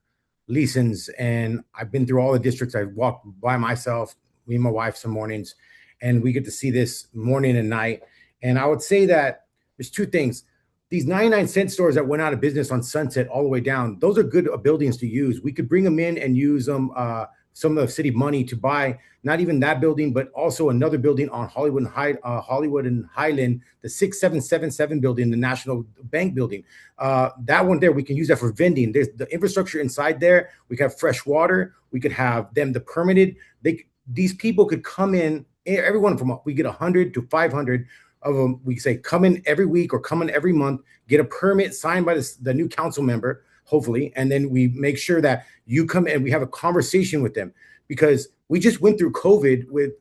Leeson's, and I've been through all the districts. I've walked by myself, me and my wife some mornings, and we get to see this morning and night. And I would say that there's 2 things. These 99-cent stores that went out of business on Sunset all the way down, those are good buildings to use. We could bring them in and use them, some of the city money to buy, not even that building, but also another building on Hollywood and Highland, the 6777 building, the National Bank building. That one there, we can use that for vending. There's the infrastructure inside there. We could have fresh water. We could have them the permitted. These people could come in, everyone from, we get 100 to 500 of them. We say come in every week or come in every month, get a permit signed by the new council member, hopefully, and then we make sure that you come and we have a conversation with them, because we just went through COVID with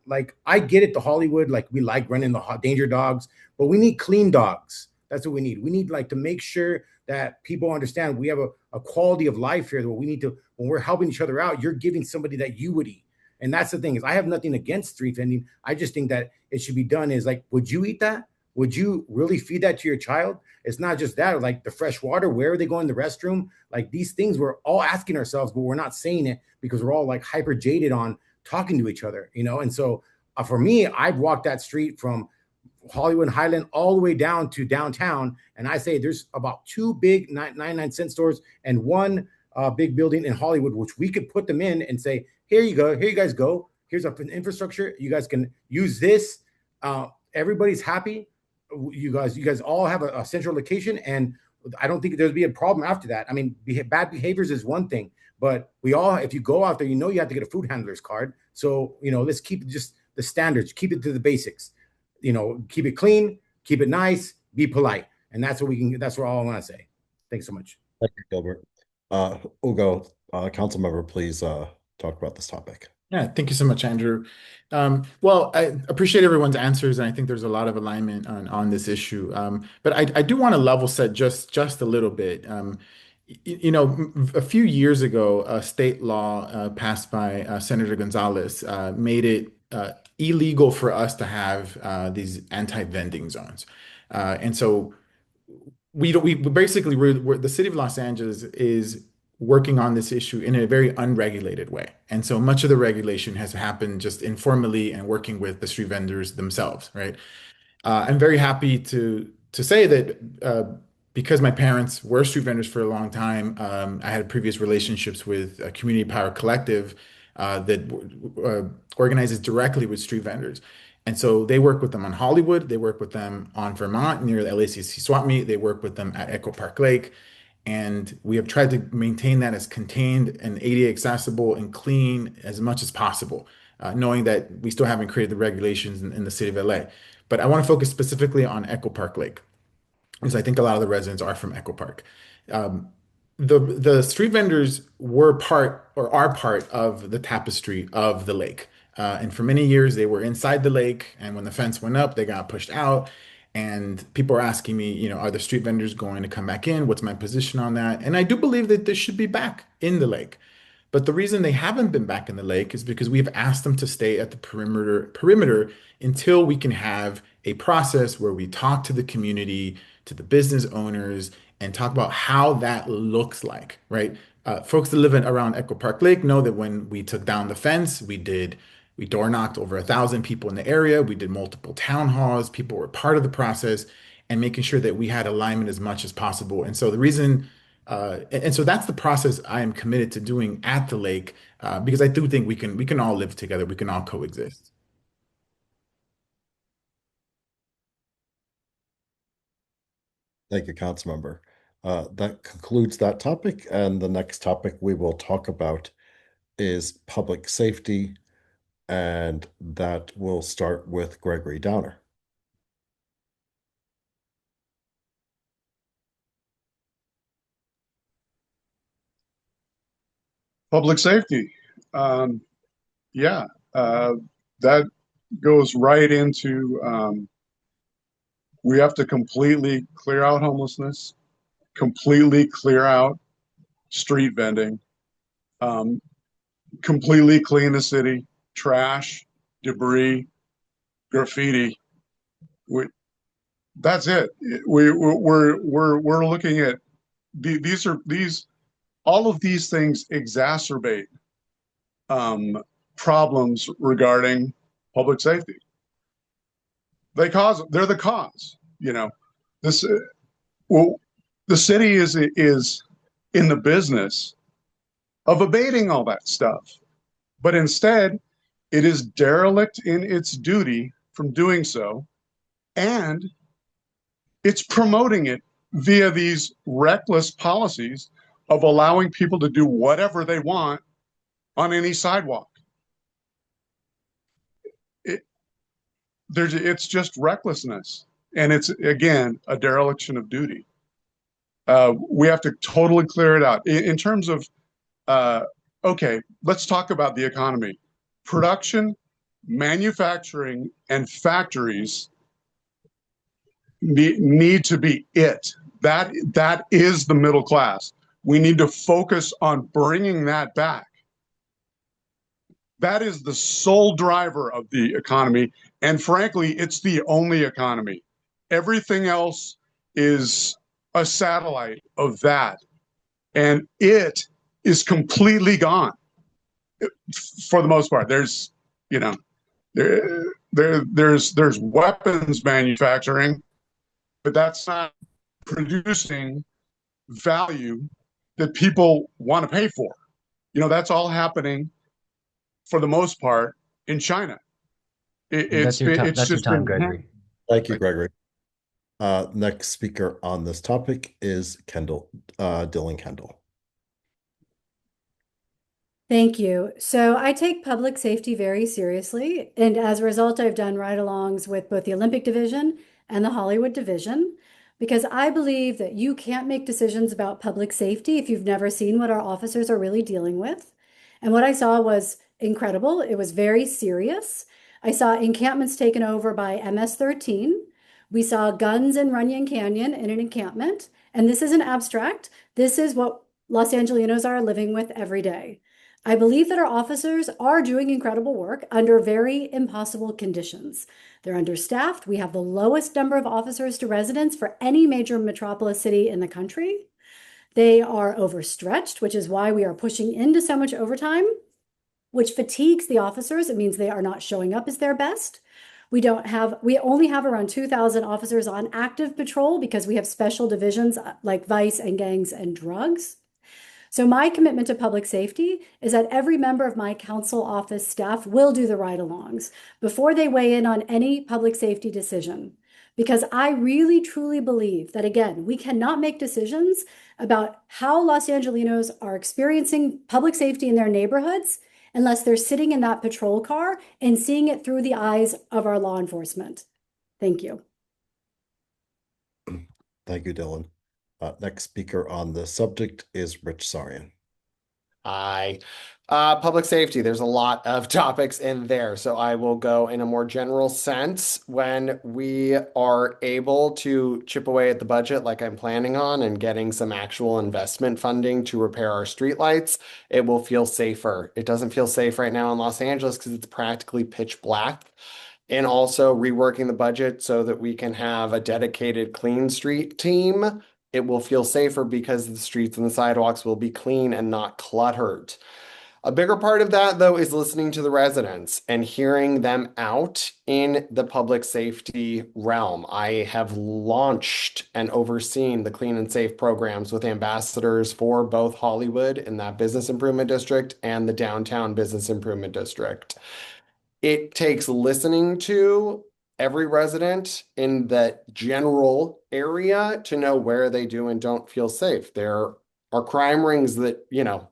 like, I get it, the Hollywood, like we like running the danger dogs, but we need clean dogs. That's what we need. We need like to make sure that people understand we have a quality of life here, where we need to, when we're helping each other out, you're giving somebody that you would eat. And that's the thing, is I have nothing against street vending. I just think that it should be done is like, would you eat that? Would you really feed that to your child? It's not just that, like the fresh water, where are they going to the restroom? Like these things we're all asking ourselves, but we're not saying it because we're all like hyper jaded on talking to each other, you know? And so for me, I've walked that street from Hollywood and Highland all the way down to downtown. And I say there's about 2 big 99-cent stores and 1 big building in Hollywood, which we could put them in and say, here you go, here you guys go. Here's an infrastructure. You guys can use this. Everybody's happy. You guys all have a central location, and I don't think there'll be a problem after that. I mean, bad behaviors is one thing, but we all, if you go out there, you know you have to get a food handler's card. So, you know, let's keep just the standards, keep it to the basics. You know, keep it clean, keep it nice, be polite, and that's what we can. That's what all I want to say. Thanks so much. Thank you, Gilbert. Hugo, council member, please talk about this topic. Yeah, thank you so much, Andrew. Well, I appreciate everyone's answers, and I think there's a lot of alignment on this issue. But I do want to level set just a little bit. You know, a few years ago, a state law passed by Senator Gonzalez made it illegal for us to have these anti-vending zones. And so we basically, the city of Los Angeles is working on this issue in a very unregulated way. And so much of the regulation has happened just informally and working with the street vendors themselves, right? I'm very happy to say that because my parents were street vendors for a long time, I had previous relationships with a Community Power Collective that organizes directly with street vendors. And so they work with them on Hollywood, they work with them on Vermont near the LACC swap meet, they work with them at Echo Park Lake. And we have tried to maintain that as contained and ADA accessible and clean as much as possible, knowing that we still haven't created the regulations in the city of LA. But I want to focus specifically on Echo Park Lake, because I think a lot of the residents are from Echo Park. The street vendors were part or are part of the tapestry of the lake. And for many years, they were inside the lake. And when the fence went up, they got pushed out. And people are asking me, you know, are the street vendors going to come back in? What's my position on that? And I do believe that this should be back in the lake. But the reason they haven't been back in the lake is because we've asked them to stay at the perimeter until we can have a process where we talk to the community, to the business owners, and talk about how that looks like, right? Folks that live around Echo Park Lake know that when we took down the fence, we door knocked over 1,000 people in the area. We did multiple town halls. People were part of the process and making sure that we had alignment as much as possible. And so the reason, and so that's the process I am committed to doing at the lake, because I do think we can all live together. We can all coexist. Thank you, Councilmember. That concludes that topic, and the next topic we will talk about is public safety, and that will start with Gregory Downer. Public safety. Yeah, that goes right into we have to completely clear out homelessness, completely clear out street vending, completely clean the city, trash, debris, graffiti. That's it. We're looking at these all of these things exacerbate problems regarding public safety. They're the cause. This well, the city is in the business of abating all that stuff, but instead it is derelict in its duty from doing so, and it's promoting it via these reckless policies of allowing people to do whatever they want on any sidewalk. It's just recklessness, and it's again a dereliction of duty. We have to totally clear it out in terms of okay, let's talk about the economy. Production, manufacturing, and factories need to be it. That is the middle class. We need to focus on bringing that back. That is the sole driver of the economy. And frankly, it's the only economy. Everything else is a satellite of that. And it is completely gone for the most part. There's weapons manufacturing, but that's not producing value that people want to pay for. That's all happening for the most part in China. That's your time, Gregory. Thank you, Gregory. Next speaker on this topic is Kendall, Dylan Kendall. Thank you. So I take public safety very seriously. And as a result, I've done ride-alongs with both the Olympic Division and the Hollywood Division, because I believe that you can't make decisions about public safety if you've never seen what our officers are really dealing with. And what I saw was incredible. It was very serious. I saw encampments taken over by MS-13. We saw guns in Runyon Canyon in an encampment. And this isn't abstract. This is what Los Angelinos are living with every day. I believe that our officers are doing incredible work under very impossible conditions. They're understaffed. We have the lowest number of officers to residents for any major metropolis city in the country. They are overstretched, which is why we are pushing into so much overtime, which fatigues the officers. It means they are not showing up as their best. We only have around 2,000 officers on active patrol because we have special divisions like vice and gangs and drugs. So my commitment to public safety is that every member of my council office staff will do the ride-alongs before they weigh in on any public safety decision. Because I really, truly believe that, again, we cannot make decisions about how Los Angelinos are experiencing public safety in their neighborhoods unless they're sitting in that patrol car and seeing it through the eyes of our law enforcement. Thank you. Thank you, Dylan. Next speaker on the subject is Rich Sarian. Aye. Public safety, there's a lot of topics in there, so I will go in a more general sense. When we are able to chip away at the budget like I'm planning on and getting some actual investment funding to repair our streetlights, it will feel safer. It doesn't feel safe right now in Los Angeles because it's practically pitch black. And also reworking the budget so that we can have a dedicated clean street team. It will feel safer because the streets and the sidewalks will be clean and not cluttered. A bigger part of that, though, is listening to the residents and hearing them out in the public safety realm. I have launched and overseen the clean and safe programs with ambassadors for both Hollywood in that business improvement district and the downtown business improvement district. It takes listening to every resident in that general area to know where they do and don't feel safe. There are crime rings that,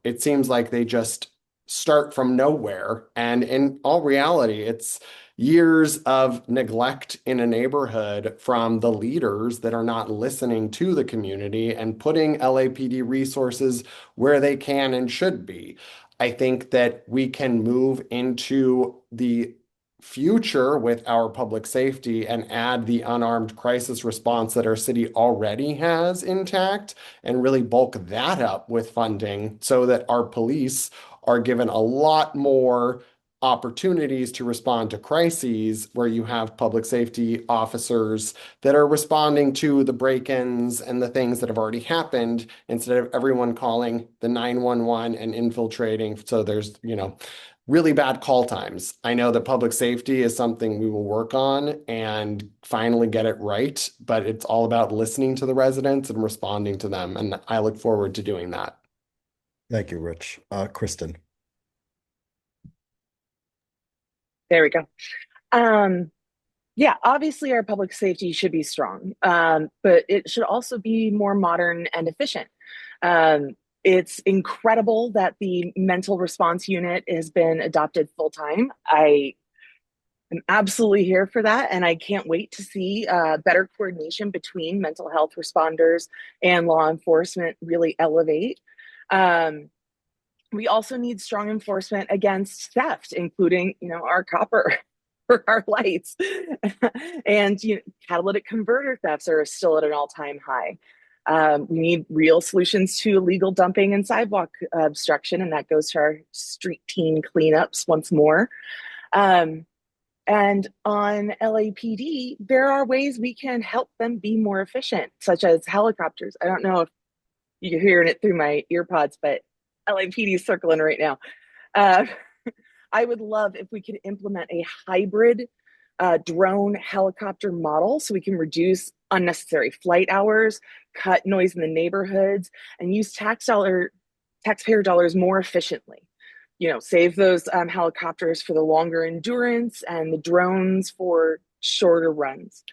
it seems like they just start from nowhere. And in all reality, it's years of neglect in a neighborhood from the leaders that are not listening to the community and putting LAPD resources where they can and should be. I think that we can move into the future with our public safety and add the unarmed crisis response that our city already has intact and really bulk that up with funding so that our police are given a lot more opportunities to respond to crises where you have public safety officers that are responding to the break-ins and the things that have already happened instead of everyone calling the 911 and infiltrating. So there's, really bad call times. I know that public safety is something we will work on and finally get it right, but it's all about listening to the residents and responding to them. And I look forward to doing that. Thank you, Rich. Kristen. There we go. Yeah, obviously our public safety should be strong, but it should also be more modern and efficient. It's incredible that the mental response unit has been adopted full-time. I am absolutely here for that, and I can't wait to see better coordination between mental health responders and law enforcement really elevate. We also need strong enforcement against theft, including, our copper for our lights. And catalytic converter thefts are still at an all-time high. We need real solutions to illegal dumping and sidewalk obstruction, and that goes to our street team cleanups once more. And on LAPD, there are ways we can help them be more efficient, such as helicopters. I don't know if you're hearing it through my ear pods, but LAPD is circling right now. I would love if we could implement a hybrid drone helicopter model so we can reduce unnecessary flight hours, cut noise in the neighborhoods, and use taxpayer dollars more efficiently. Save those helicopters for the longer endurance and the drones for shorter runs.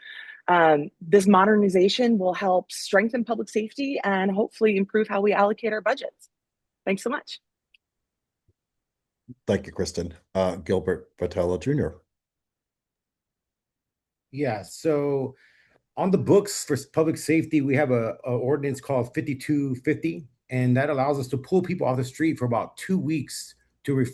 This modernization will help strengthen public safety and hopefully improve how we allocate our budgets. Thanks so much. Thank you, Kristen. Gilbert Vitela Jr. Yeah, so on the books for public safety, we have a ordinance called 5250, and that allows us to pull people off the street for about 2 weeks to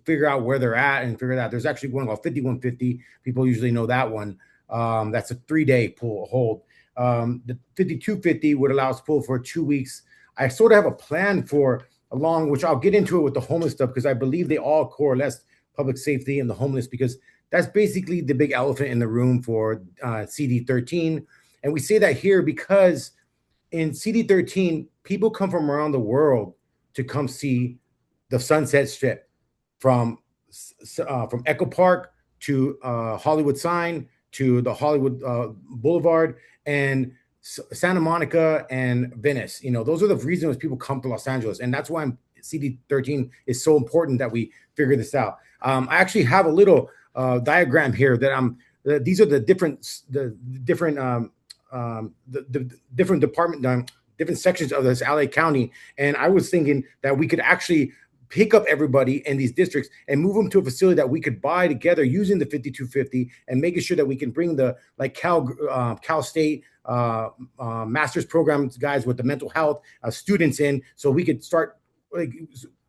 figure out where they're at and figure that. There's actually one called 5150. People usually know that one. That's a 3-day pull hold. The 5250 would allow us to pull for 2 weeks. I sort of have a plan for along, which I'll get into it with the homeless stuff, because I believe they all coalesce public safety and the homeless, because that's basically the big elephant in the room for CD13. And we say that here because in CD13, people come from around the world to come see the Sunset Strip, from Echo Park to Hollywood Sign to the Hollywood Boulevard and Santa Monica and Venice. Those are the reasons people come to Los Angeles. And that's why CD13 is so important that we figure this out. I actually have a little diagram here that these are the different different sections of this LA County. And I was thinking that we could actually pick up everybody in these districts and move them to a facility that we could buy together using the 5250 and making sure that we can bring the Cal State master's programs guys with the mental health students in, so we could start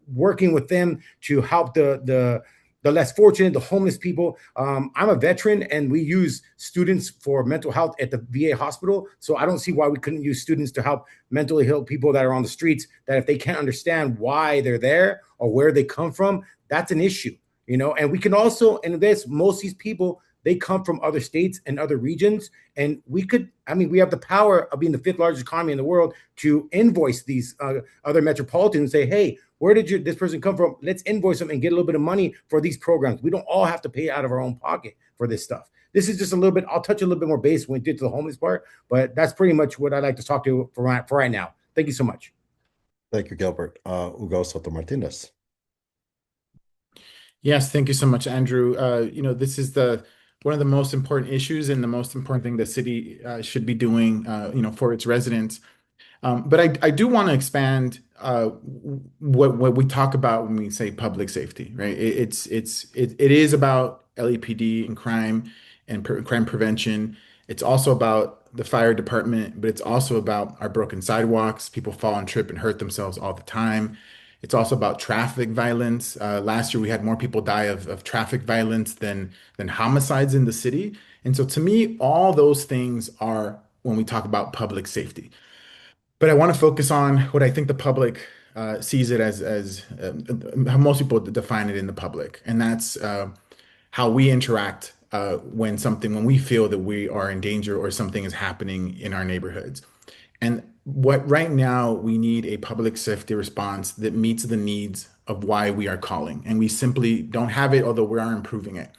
working with them to help the less fortunate, the homeless people. I'm a veteran, and we use students for mental health at the VA hospital. So I don't see why we couldn't use students to help mentally ill people that are on the streets, that if they can't understand why they're there or where they come from, that's an issue, you know. And we can also invest. Most of these people, they come from other states and other regions. And we could, I mean, we have the power of being the 5th largest economy in the world to invoice these other metropolitans and say, hey, where did this person come from? Let's invoice them and get a little bit of money for these programs. We don't all have to pay out of our own pocket for this stuff. This is just a little bit, I'll touch a little bit more base when we get to the homeless part, but that's pretty much what I'd like to talk to for right now. Thank you so much. Thank you, Gilbert. Hugo Soto-Martinez. Yes, thank you so much, Andrew. You know, this is one of the most important issues and the most important thing the city should be doing, you know, for its residents. But I do want to expand what we talk about when we say public safety, right? It is about LAPD and crime and crime prevention. It's also about the fire department, but it's also about our broken sidewalks. People fall and trip and hurt themselves all the time. It's also about traffic violence. Last year, we had more people die of traffic violence than homicides in the city. And so to me, all those things are when we talk about public safety. But I want to focus on what I think the public sees it as how most people define it in the public, and that's how we interact when we feel that we are in danger or something is happening in our neighborhoods. And what right now we need a public safety response that meets the needs of why we are calling, and we simply don't have it, although we are improving it.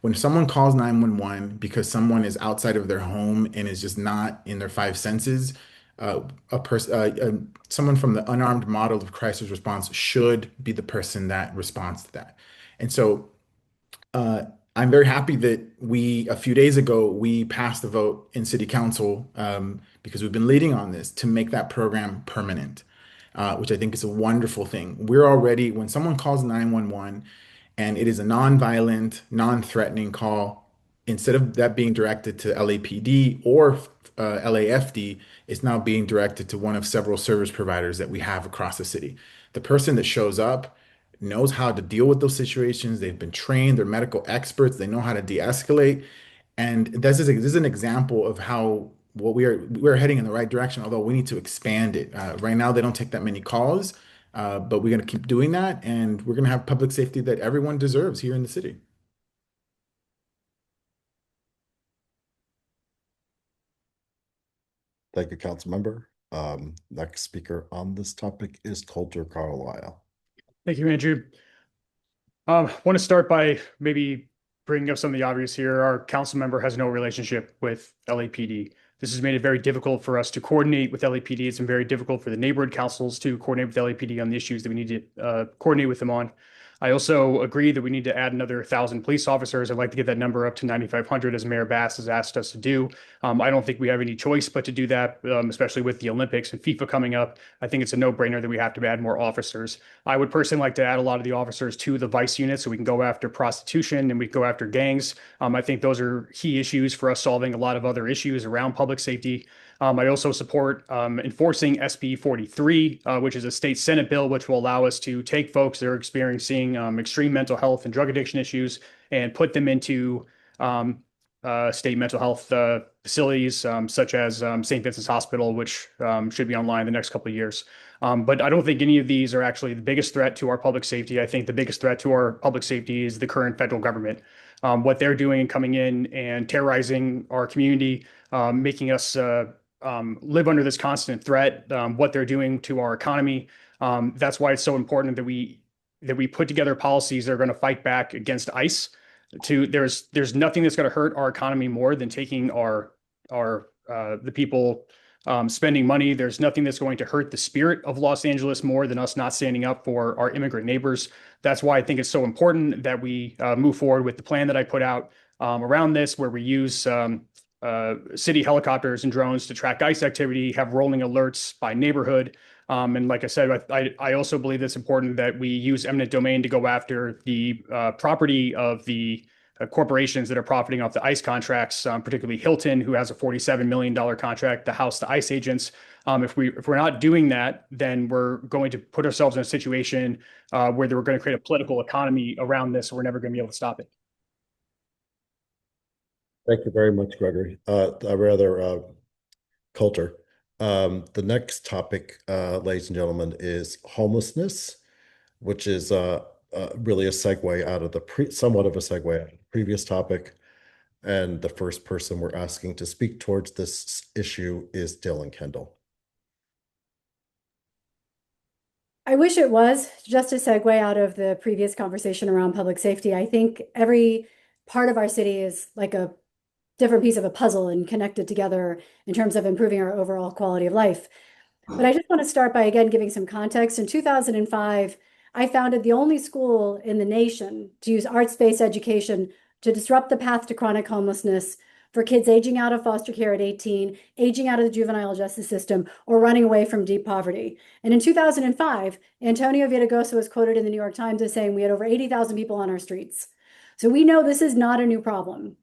When someone calls 911 because someone is outside of their home and is just not in their five senses, someone from the unarmed model of crisis response should be the person that responds to that. And so I'm very happy that a few days ago, we passed a vote in City Council because we've been leading on this to make that program permanent, which I think is a wonderful thing. When someone calls 911 and it is a non-violent, non-threatening call, instead of that being directed to LAPD or LAFD, it's now being directed to one of several service providers that we have across the city. The person that shows up knows how to deal with those situations. They've been trained, they're medical experts, they know how to de-escalate. And this is an example of how we're heading in the right direction, although we need to expand it. Right now, they don't take that many calls, but we're going to keep doing that, and we're going to have public safety that everyone deserves here in the city. Thank you, council member. Next speaker on this topic is Colter Carlisle. Thank you, Andrew. Want to start by maybe bringing up some of the obvious here. Our council member has no relationship with LAPD. This has made it very difficult for us to coordinate with LAPD. It's been very difficult for the neighborhood councils to coordinate with LAPD on the issues that we need to coordinate with them on. I also agree that we need to add another 1,000 police officers. I'd like to get that number up to 9,500, as Mayor Bass has asked us to do. I don't think we have any choice but to do that, especially with the Olympics and FIFA coming up. I think it's a no-brainer that we have to add more officers. I would personally like to add a lot of the officers to the vice unit so we can go after prostitution and we can go after gangs. I think those are key issues for us solving a lot of other issues around public safety. I also support enforcing SB 43, which is a state Senate bill, which will allow us to take folks that are experiencing extreme mental health and drug addiction issues and put them into state mental health facilities, such as St. Vincent's Hospital, which should be online in the next couple of years. But I don't think any of these are actually the biggest threat to our public safety. I think the biggest threat to our public safety is the current federal government. What they're doing and coming in and terrorizing our community, making us live under this constant threat, what they're doing to our economy. That's why it's so important that we put together policies that are going to fight back against ICE. There's nothing that's going to hurt our economy more than taking the people spending money. There's nothing that's going to hurt the spirit of Los Angeles more than us not standing up for our immigrant neighbors. That's why I think it's so important that we move forward with the plan that I put out around this, where we use city helicopters and drones to track ICE activity, have rolling alerts by neighborhood. And like I said, I also believe it's important that we use eminent domain to go after the property of the corporations that are profiting off the ICE contracts, particularly Hilton, who has a $47 million contract to house the ICE agents. If we're not doing that, then we're going to put ourselves in a situation where we're going to create a political economy around this. We're never going to be able to stop it. Thank you very much, Gregory. Coulter. The next topic, ladies and gentlemen, is homelessness, which is really a segue out of somewhat of a segue out of the previous topic. And the first person we're asking to speak towards this issue is Dylan Kendall. I wish it was just a segue out of the previous conversation around public safety. I think every part of our city is like a different piece of a puzzle and connected together in terms of improving our overall quality of life. But I just want to start by, again, giving some context. In 2005, I founded the only school in the nation to use arts-based education to disrupt the path to chronic homelessness for kids aging out of foster care at 18, aging out of the juvenile justice system, or running away from deep poverty. And in 2005, Antonio Villaraigosa was quoted in the New York Times as saying we had over 80,000 people on our streets. So we know this is not a new problem.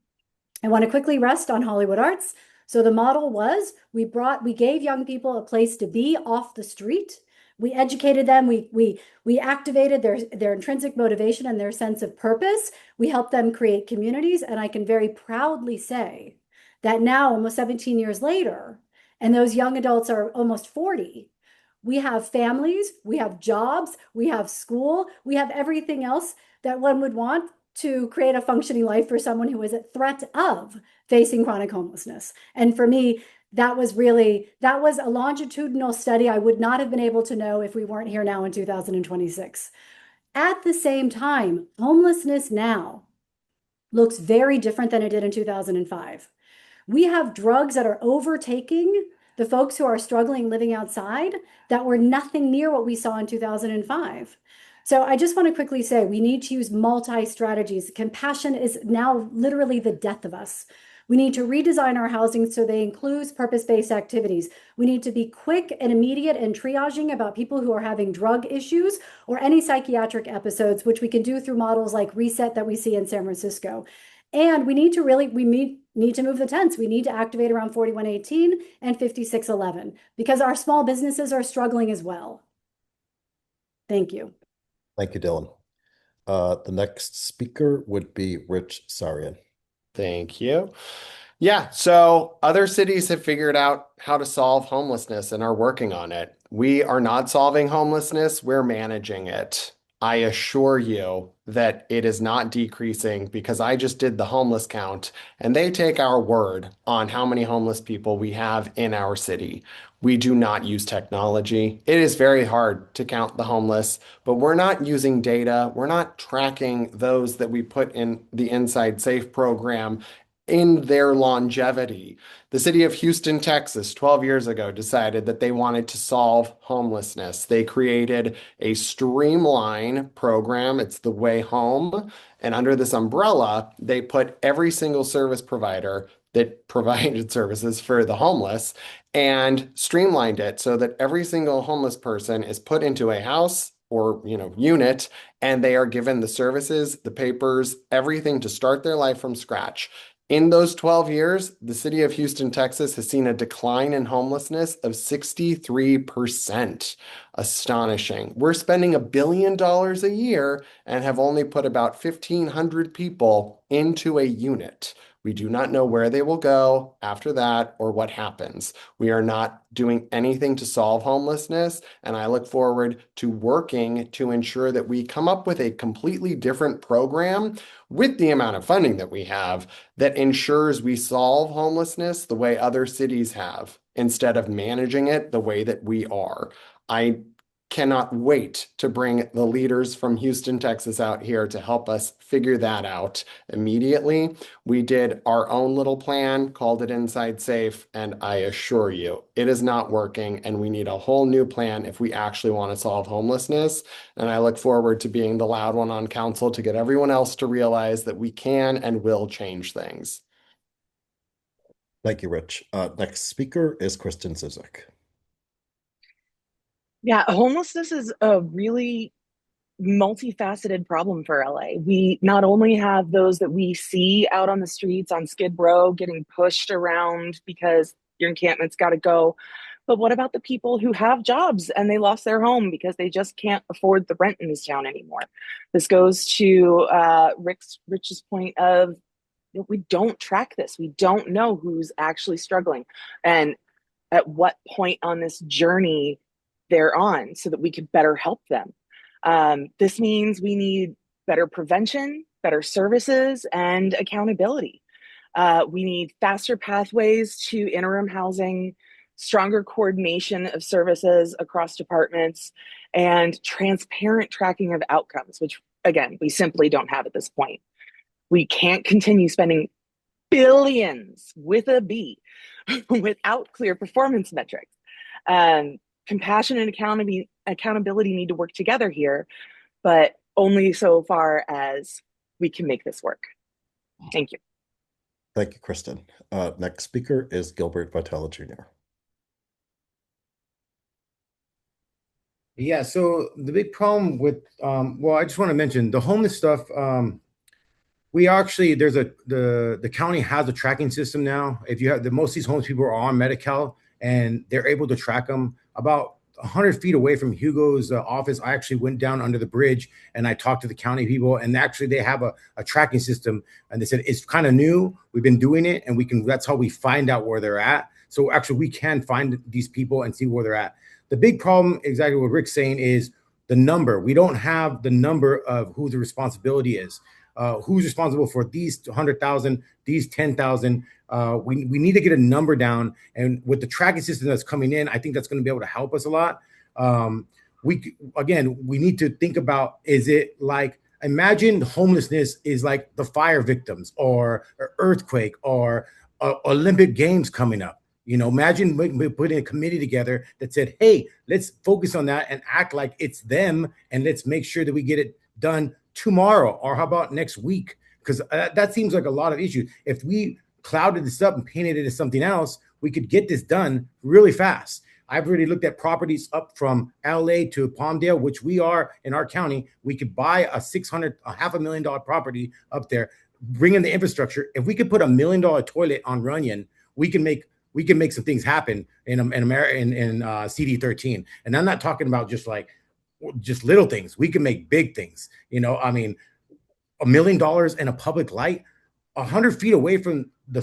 I want to quickly rest on Hollywood Arts. So the model was we gave young people a place to be off the street. We educated them. We activated their intrinsic motivation and their sense of purpose. We helped them create communities. And I can very proudly say that now, almost 17 years later, and those young adults are almost 40, we have families, we have jobs, we have school, we have everything else that one would want to create a functioning life for someone who is at threat of facing chronic homelessness. And for me, that was a longitudinal study I would not have been able to know if we weren't here now in 2026. At the same time, homelessness now looks very different than it did in 2005. We have drugs that are overtaking the folks who are struggling living outside that were nothing near what we saw in 2005. So I just want to quickly say we need to use multi-strategies. Compassion is now literally the death of us. We need to redesign our housing so they include purpose-based activities. We need to be quick and immediate in triaging about people who are having drug issues or any psychiatric episodes, which we can do through models like Reset that we see in San Francisco. And we need to move the tents. We need to activate around 4118 and 5611 because our small businesses are struggling as well. Thank you. Thank you, Dylan. The next speaker would be Rich Sarian. Thank you. Yeah, so other cities have figured out how to solve homelessness and are working on it. We are not solving homelessness, we're managing it. I assure you that it is not decreasing because I just did the homeless count and they take our word on how many homeless people we have in our city. We do not use technology. It is very hard to count the homeless, but we're not using data. We're not tracking those that we put in the Inside Safe program in their longevity. The city of Houston, Texas, 12 years ago, decided that they wanted to solve homelessness. They created a streamline program. It's the Way Home. And under this umbrella, they put every single service provider that provided services for the homeless and streamlined it so that every single homeless person is put into a house or unit, and they are given the services, the papers, everything to start their life from scratch. In those 12 years, the city of Houston, Texas has seen a decline in homelessness of 63%. Astonishing. We're spending $1 billion a year and have only put about 1,500 people into a unit. We do not know where they will go after that or what happens. We are not doing anything to solve homelessness, and I look forward to working to ensure that we come up with a completely different program with the amount of funding that we have that ensures we solve homelessness the way other cities have instead of managing it the way that we are. I cannot wait to bring the leaders from Houston, Texas out here to help us figure that out immediately. We did our own little plan, called it Inside Safe, and I assure you, it is not working, and we need a whole new plan if we actually want to solve homelessness. And I look forward to being the loud one on council to get everyone else to realize that we can and will change things. Thank you, Rich. Next speaker is Kristen Suszek. Yeah, homelessness is a really multifaceted problem for LA. We not only have those that we see out on the streets on Skid Row getting pushed around because your encampment's got to go. But what about the people who have jobs and they lost their home because they just can't afford the rent in this town anymore? This goes to Rich's point of, we don't track this. We don't know who's actually struggling and at what point on this journey they're on so that we can better help them. This means we need better prevention, better services, and accountability. We need faster pathways to interim housing, stronger coordination of services across departments, and transparent tracking of outcomes, which, again, we simply don't have at this point. We can't continue spending billions with a B without clear performance metrics. Compassion and accountability need to work together here, but only so far as we can make this work. Thank you. Thank you, Kristen. Next speaker is Gilbert Vitela Jr. Yeah, so the big problem with, well, I just want to mention the homeless stuff. We actually, the county has a tracking system now. If you have most of these homeless people are on Medi-Cal and they're able to track them. About 100 feet away from Hugo's office, I actually went down under the bridge and I talked to the county people, and actually they have a tracking system, and they said it's kind of new. We've been doing it, and that's how we find out where they're at. So actually we can find these people and see where they're at. The big problem, exactly what Rick's saying, is the number. We don't have the number of who the responsibility is. Who's responsible for these 100,000, these 10,000. We need to get a number down, and with the tracking system that's coming in, I think that's going to be able to help us a lot. We need to think about, is it like, imagine homelessness is like the fire victims or earthquake or Olympic Games coming up. Imagine we putting a committee together that said, hey, let's focus on that and act like it's them, and let's make sure that we get it done tomorrow, or how about next week? Because that seems like a lot of issues. If we clouded this up and painted it as something else, we could get this done really fast. I've already looked at properties up from LA to Palmdale, which we are in our county. We could buy a $500,000 property up there, bring in the infrastructure. If we could put $1 million toilet on Runyon, we can make some things happen in CD13. And I'm not talking about just little things. We can make big things. I mean, $1 million and a public light 100 feet away from the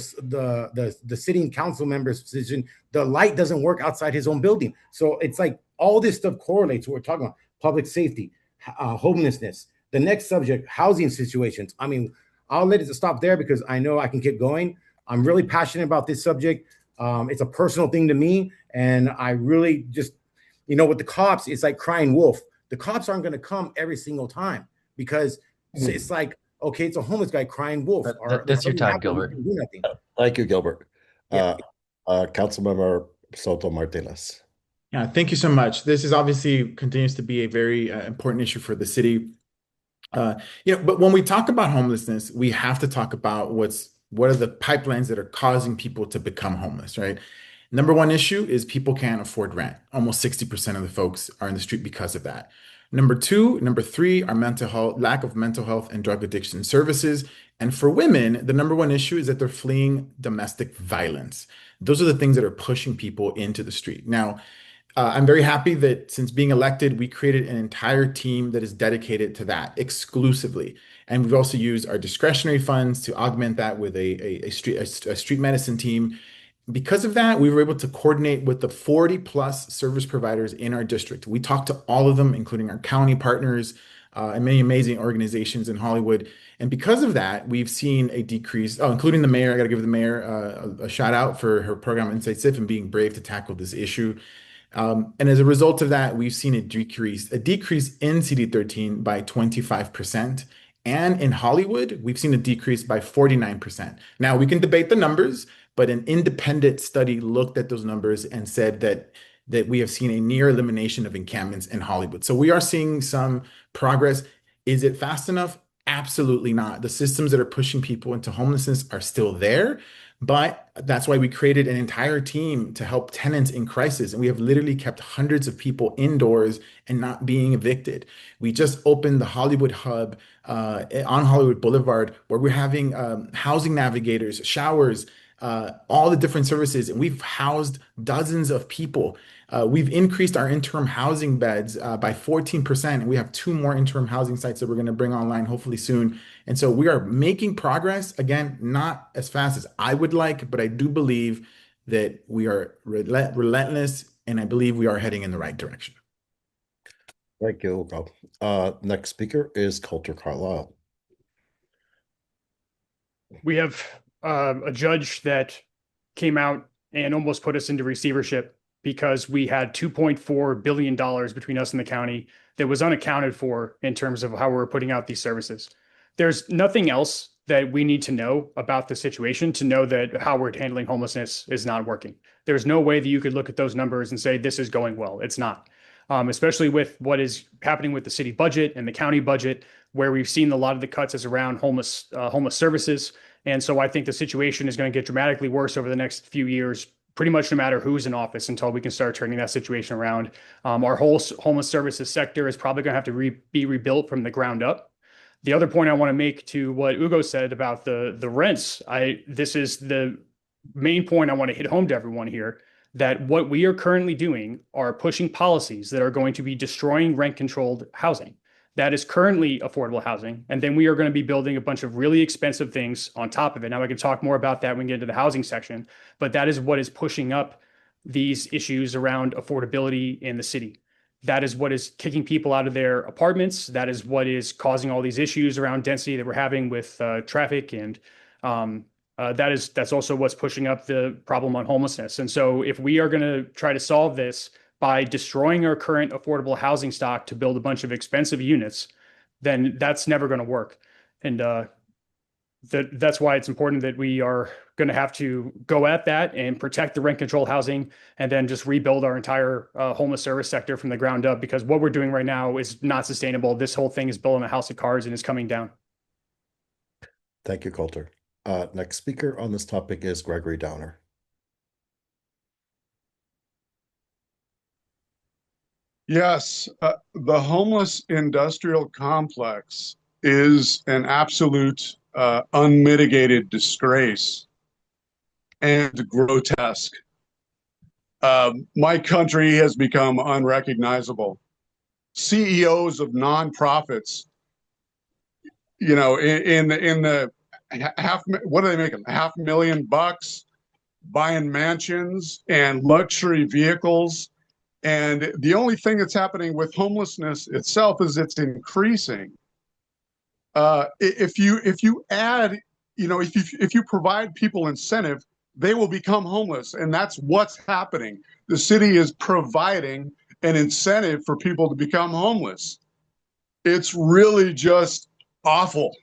sitting council member's position. The light doesn't work outside his own building. So it's like all this stuff correlates. What we're talking about: public safety, homelessness. The next subject, housing situations. I mean, I'll let it stop there because I know I can keep going. I'm really passionate about this subject. It's a personal thing to me, and I really just, with the cops, it's like crying wolf. The cops aren't going to come every single time because it's like, okay, it's a homeless guy crying wolf. That's your time, Gilbert. Thank you, Gilbert. Yeah. Councilmember Soto-Martinez. Yeah, thank you so much. This is obviously continues to be a very important issue for the city. But when we talk about homelessness, we have to talk about what are the pipelines that are causing people to become homeless, right? Number one issue is people can't afford rent. Almost 60% of the folks are in the street because of that. Number three are lack of mental health and drug addiction services. And for women, the number one issue is that they're fleeing domestic violence. Those are the things that are pushing people into the street. Now, I'm very happy that since being elected, we created an entire team that is dedicated to that exclusively. And we've also used our discretionary funds to augment that with a street medicine team. Because of that, we were able to coordinate with the 40 plus service providers in our district. We talked to all of them, including our county partners and many amazing organizations in Hollywood. And because of that, we've seen a decrease, including the mayor. I got to give the mayor a shout out for her program Insight SIF and being brave to tackle this issue. And as a result of that, we've seen a decrease in CD13 by 25%. And in Hollywood, we've seen a decrease by 49%. Now, we can debate the numbers, but an independent study looked at those numbers and said that we have seen a near elimination of encampments in Hollywood. So we are seeing some progress. Is it fast enough? Absolutely not. The systems that are pushing people into homelessness are still there, but that's why we created an entire team to help tenants in crisis. And we have literally kept hundreds of people indoors and not being evicted. We just opened the Hollywood Hub on Hollywood Boulevard, where we're having housing navigators, showers, all the different services, and we've housed dozens of people. We've increased our interim housing beds by 14%, and we have 2 more interim housing sites that we're going to bring online hopefully soon. And so we are making progress. Again, not as fast as I would like, but I do believe that we are relentless, and I believe we are heading in the right direction. Thank you, Hugo. Next speaker is Colter Carlisle. We have a judge that came out and almost put us into receivership because we had $2.4 billion between us and the county that was unaccounted for in terms of how we're putting out these services. There's nothing else that we need to know about the situation to know that how we're handling homelessness is not working. There's no way that you could look at those numbers and say this is going well. It's not. Especially with what is happening with the city budget and the county budget, where we've seen a lot of the cuts is around homeless services. And so I think the situation is going to get dramatically worse over the next few years, pretty much no matter who's in office, until we can start turning that situation around. Our whole homeless services sector is probably going to have to be rebuilt from the ground up. The other point I want to make to what Hugo said about the rents, this is the main point I want to hit home to everyone here, that what we are currently doing are pushing policies that are going to be destroying rent-controlled housing. That is currently affordable housing. And then we are going to be building a bunch of really expensive things on top of it. Now, I can talk more about that when we get into the housing section, but that is what is pushing up these issues around affordability in the city. That is what is kicking people out of their apartments. That is what is causing all these issues around density that we're having with traffic, and that's also what's pushing up the problem on homelessness. And so if we are going to try to solve this by destroying our current affordable housing stock to build a bunch of expensive units, then that's never going to work. And that's why it's important that we are going to have to go at that and protect the rent control housing, and then just rebuild our entire homeless service sector from the ground up, because what we're doing right now is not sustainable. This whole thing is building a house of cards and is coming down. Thank you, Colter. Next speaker on this topic is Gregory Downer. Yes, the homeless industrial complex is an absolute unmitigated disgrace and grotesque. My country has become unrecognizable. CEOs of nonprofits, in the what are they making? $500,000 buying mansions and luxury vehicles. And the only thing that's happening with homelessness itself is it's increasing. If you add, if you provide people incentive, they will become homeless, and that's what's happening. The city is providing an incentive for people to become homeless. It's really just awful.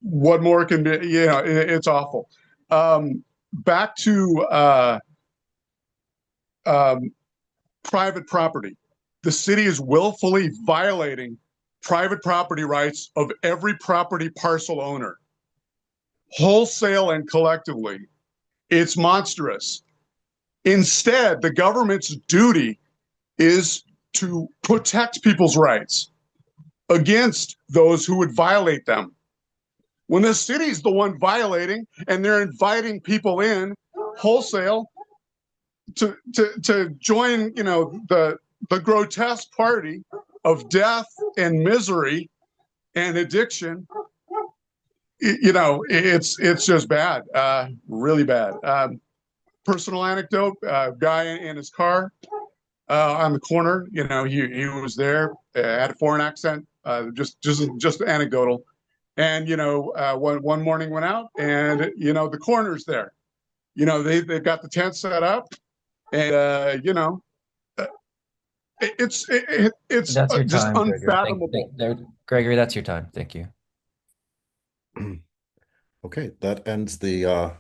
What more can be? It's awful. Back to private property. The city is willfully violating private property rights of every property parcel owner, wholesale and collectively. It's monstrous. Instead, the government's duty is to protect people's rights against those who would violate them. When the city's the one violating, and they're inviting people in wholesale to join, the grotesque party of death and misery and addiction, it's just bad, really bad. Personal anecdote: guy in his car on the corner, he was there, had a foreign accent, just anecdotal. And one morning went out, and the coroner's there. They've got the tent set up, and it's That's your just time, Gregory. unfathomable. Gregory, that's your time. Thank you. Okay, that ends the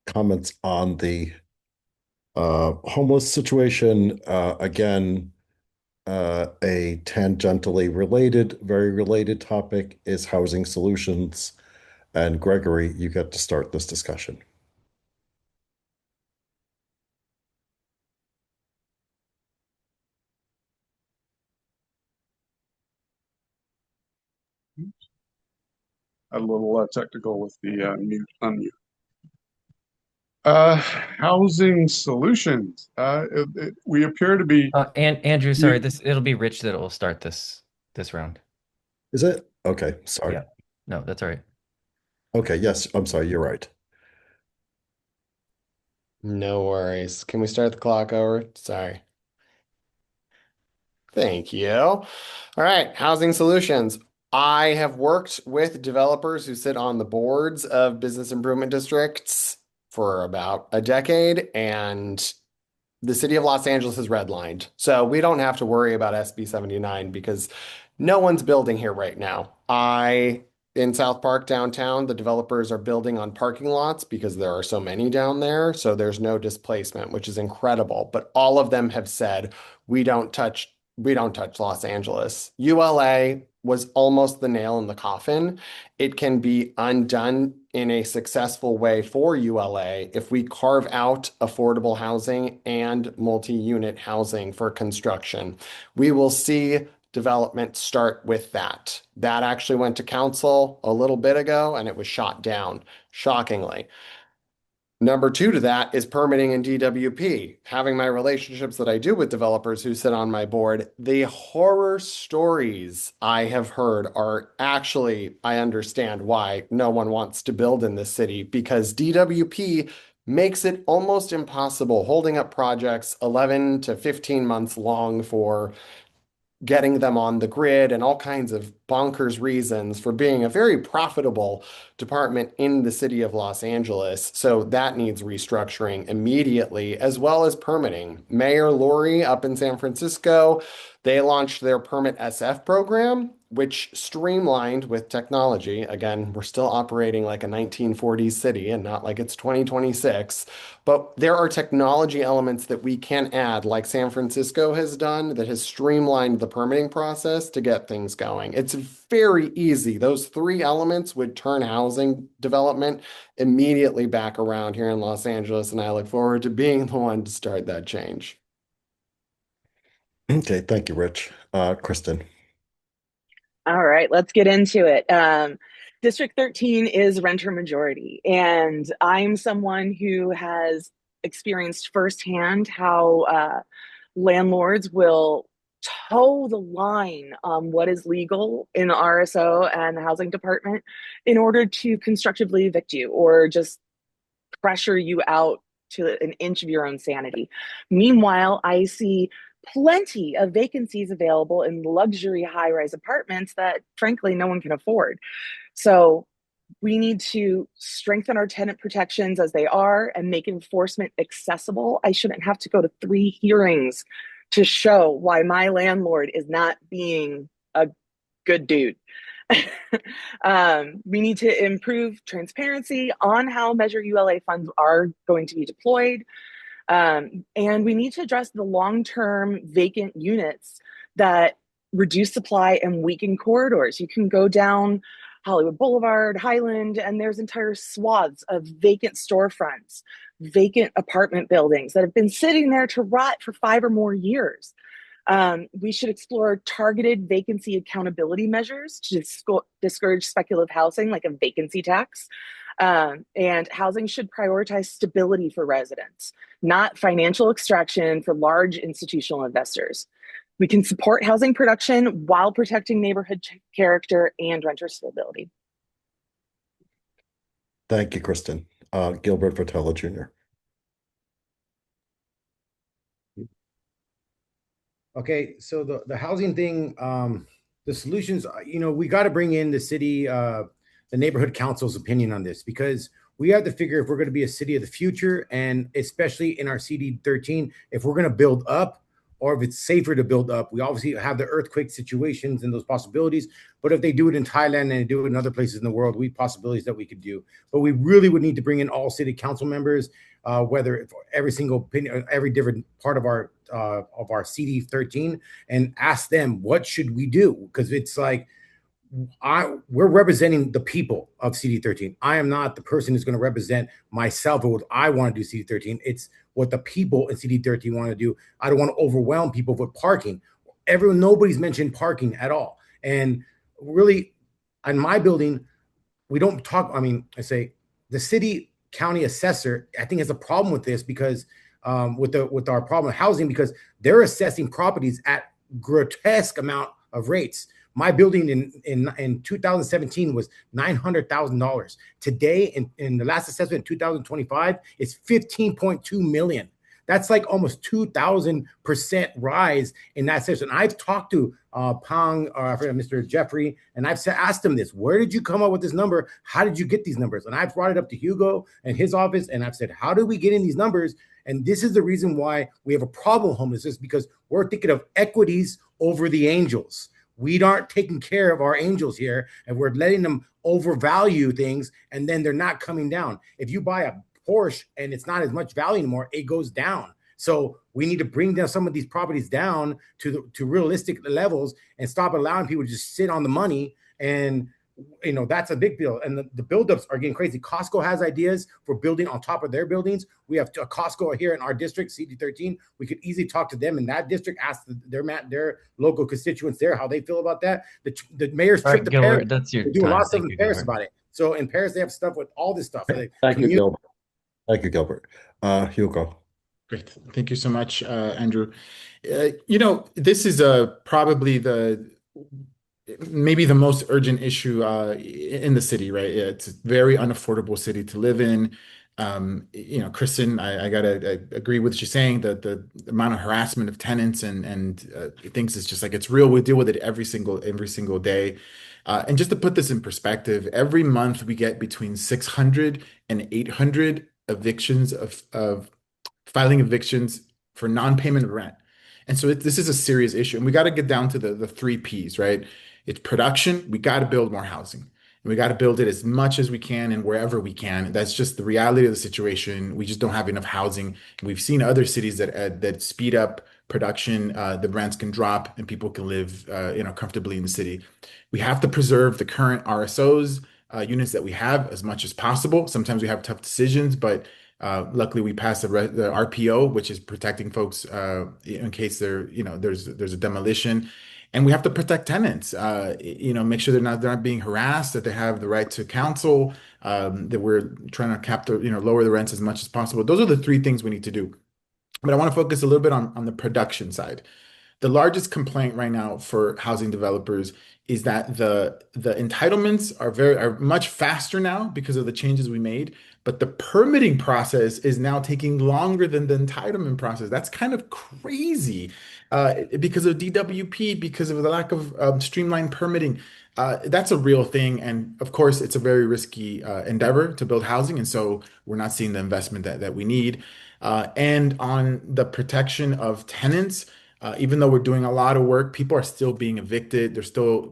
comments on the homeless situation. Again, a tangentially related, very related topic is housing solutions. And Gregory, you get to start this discussion. a little technical with the mute unmute. Housing solutions. We appear to be. And Andrew, sorry, it'll be Rich that will start this round. Is it? Okay, sorry. Yeah. No, that's all right. Okay, yes, I'm sorry, you're right. No worries. Can we start the clock over? Sorry. Thank you. All right, housing solutions. I have worked with developers who sit on the boards of business improvement districts for about a decade, and the city of Los Angeles is redlined. So we don't have to worry about SB 79 because no one's building here right now. In South Park downtown, the developers are building on parking lots because there are so many down there. So there's no displacement, which is incredible. But all of them have said, we don't touch Los Angeles. ULA was almost the nail in the coffin. It can be undone in a successful way for ULA if we carve out affordable housing and multi-unit housing for construction. We will see development start with that. That actually went to council a little bit ago and it was shot down, shockingly. Number two to that is permitting and DWP. Having my relationships that I do with developers who sit on my board, the horror stories I have heard are actually, I understand why no one wants to build in this city because DWP makes it almost impossible, holding up projects 11 to 15 months long for getting them on the grid and all kinds of bonkers reasons for being a very profitable department in the city of Los Angeles. So that needs restructuring immediately, as well as permitting. Mayor Lori up in San Francisco, they launched their Permit SF program, which streamlined with technology. Again, we're still operating like a 1940s city and not like it's 2026. But there are technology elements that we can add, like San Francisco has done, that has streamlined the permitting process to get things going. It's very easy. Those three elements would turn housing development immediately back around here in Los Angeles, and I look forward to being the one to start that change. Okay, thank you, Rich. Kristen. All right, let's get into it. District 13 is renter majority, and I'm someone who has experienced firsthand how landlords will toe the line on what is legal in the RSO and the housing department in order to constructively evict you or just pressure you out to an inch of your own sanity. Meanwhile, I see plenty of vacancies available in luxury high-rise apartments that frankly no one can afford. So we need to strengthen our tenant protections as they are and make enforcement accessible. I shouldn't have to go to 3 hearings to show why my landlord is not being a good dude. We need to improve transparency on how Measure ULA funds are going to be deployed. And we need to address the long-term vacant units that reduce supply and weaken corridors. You can go down Hollywood Boulevard, Highland, and there's entire swaths of vacant storefronts, vacant apartment buildings that have been sitting there to rot for 5 or more years. We should explore targeted vacancy accountability measures to discourage speculative housing, like a vacancy tax. And housing should prioritize stability for residents, not financial extraction for large institutional investors. We can support housing production while protecting neighborhood character and renter stability. Thank you, Kristen. Gilbert Vitela Jr. Okay, so the housing thing, the solutions, we got to bring in the city, the neighborhood council's opinion on this, because we have to figure if we're going to be a city of the future, and especially in our CD13, if we're going to build up or if it's safer to build up. We obviously have the earthquake situations and those possibilities, but if they do it in Thailand and they do it in other places in the world, we have possibilities that we could do. But we really would need to bring in all city council members, whether every single opinion, every different part of our CD13, and ask them, what should we do? Because it's like, we're representing the people of CD13. I am not the person who's going to represent myself or what I want to do CD13. It's what the people in CD13 want to do. I don't want to overwhelm people with parking. Nobody's mentioned parking at all. And really, in my building, we don't talk. I mean, I say the city county assessor, I think, has a problem with this because with our problem of housing, because they're assessing properties at grotesque amount of rates. My building in 2017 was $900,000. Today, in the last assessment in 2025, it's 15.2 million. That's like almost 2,000% rise in that session. I've talked to Pang, Mr. Jeffrey, and I've asked him this: where did you come up with this number? How did you get these numbers? And I've brought it up to Hugo and his office, and I've said, how do we get in these numbers? And this is the reason why we have a problem with homelessness, because we're thinking of equities over the angels. We aren't taking care of our angels here, and we're letting them overvalue things, and then they're not coming down. If you buy a Porsche and it's not as much value anymore, it goes down. So we need to bring down some of these properties down to realistic levels and stop allowing people to just sit on the money. And that's a big deal. And the buildups are getting crazy. Costco has ideas for building on top of their buildings. We have a Costco here in our district, CD13. We could easily talk to them in that district, ask their local constituents there how they feel about that. The mayor's trip to Paris, that's your they do a time. lot of stuff in Paris about it. So in Paris, they have stuff with all this stuff. Thank you, Gilbert. Thank you, Gilbert. Hugo. Great. Thank you so much, Andrew. This is probably maybe the most urgent issue in the city, right? It's a very unaffordable city to live in. Kristen, I gotta agree with what you're saying, that the amount of harassment of tenants and things is just like, it's real. We deal with it every single day. And just to put this in perspective, every month we get between 600 and 800 evictions of filing evictions for non-payment of rent. And so this is a serious issue. And we got to get down to the three Ps, right? It's production. We got to build more housing. And we got to build it as much as we can and wherever we can. That's just the reality of the situation. We just don't have enough housing. And we've seen other cities that speed up production. The rents can drop and people can live comfortably in the city. We have to preserve the current RSOs, units that we have as much as possible. Sometimes we have tough decisions, but luckily we passed the RPO, which is protecting folks in case there's a demolition. And we have to protect tenants, make sure they're not being harassed, that they have the right to counsel, that we're trying to lower the rents as much as possible. Those are the three things we need to do. But I want to focus a little bit on the production side. The largest complaint right now for housing developers is that the entitlements are much faster now because of the changes we made, but the permitting process is now taking longer than the entitlement process. That's kind of crazy because of DWP, because of the lack of streamlined permitting. That's a real thing. And of course, it's a very risky endeavor to build housing. And so we're not seeing the investment that we need. And on the protection of tenants, even though we're doing a lot of work, people are still being evicted. We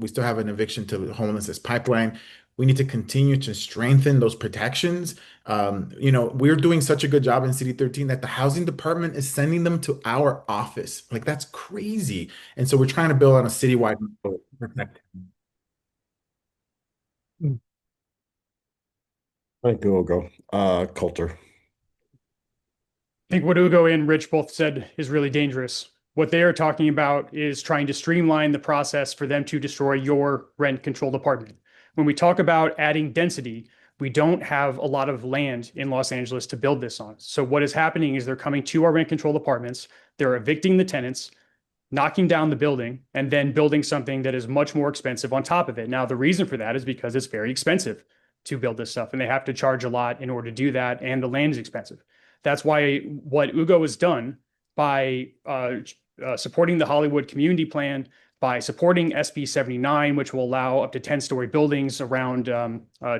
still have an eviction to homelessness pipeline. We need to continue to strengthen those protections. We're doing such a good job in CD13 that the housing department is sending them to our office. Like, that's crazy. And so we're trying to build on a citywide protect. Thank you, Hugo. Colter. I think what Hugo and Rich both said is really dangerous. What they are talking about is trying to streamline the process for them to destroy your rent control department. When we talk about adding density, we don't have a lot of land in Los Angeles to build this on. So what is happening is they're coming to our rent control departments, they're evicting the tenants, knocking down the building, and then building something that is much more expensive on top of it. Now, the reason for that is because it's very expensive to build this stuff, and they have to charge a lot in order to do that, and the land is expensive. That's why what Hugo has done by supporting the Hollywood Community Plan, by supporting SB 79, which will allow up to 10-story buildings around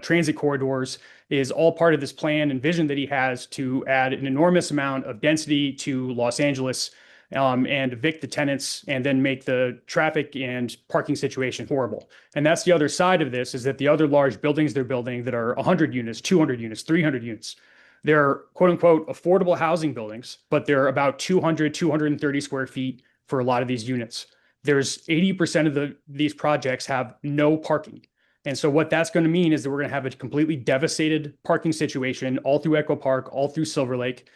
transit corridors, is all part of this plan and vision that he has to add an enormous amount of density to Los Angeles and evict the tenants and then make the traffic and parking situation horrible. And that's the other side of this, is that the other large buildings they're building that are 100 units, 200 units, 300 units, they're quote unquote affordable housing buildings, but they're about 200, 230 square feet for a lot of these units. There's 80% of these projects have no parking. And so what that's going to mean is that we're going to have a completely devastated parking situation all through Echo Park, all through Silver Lake.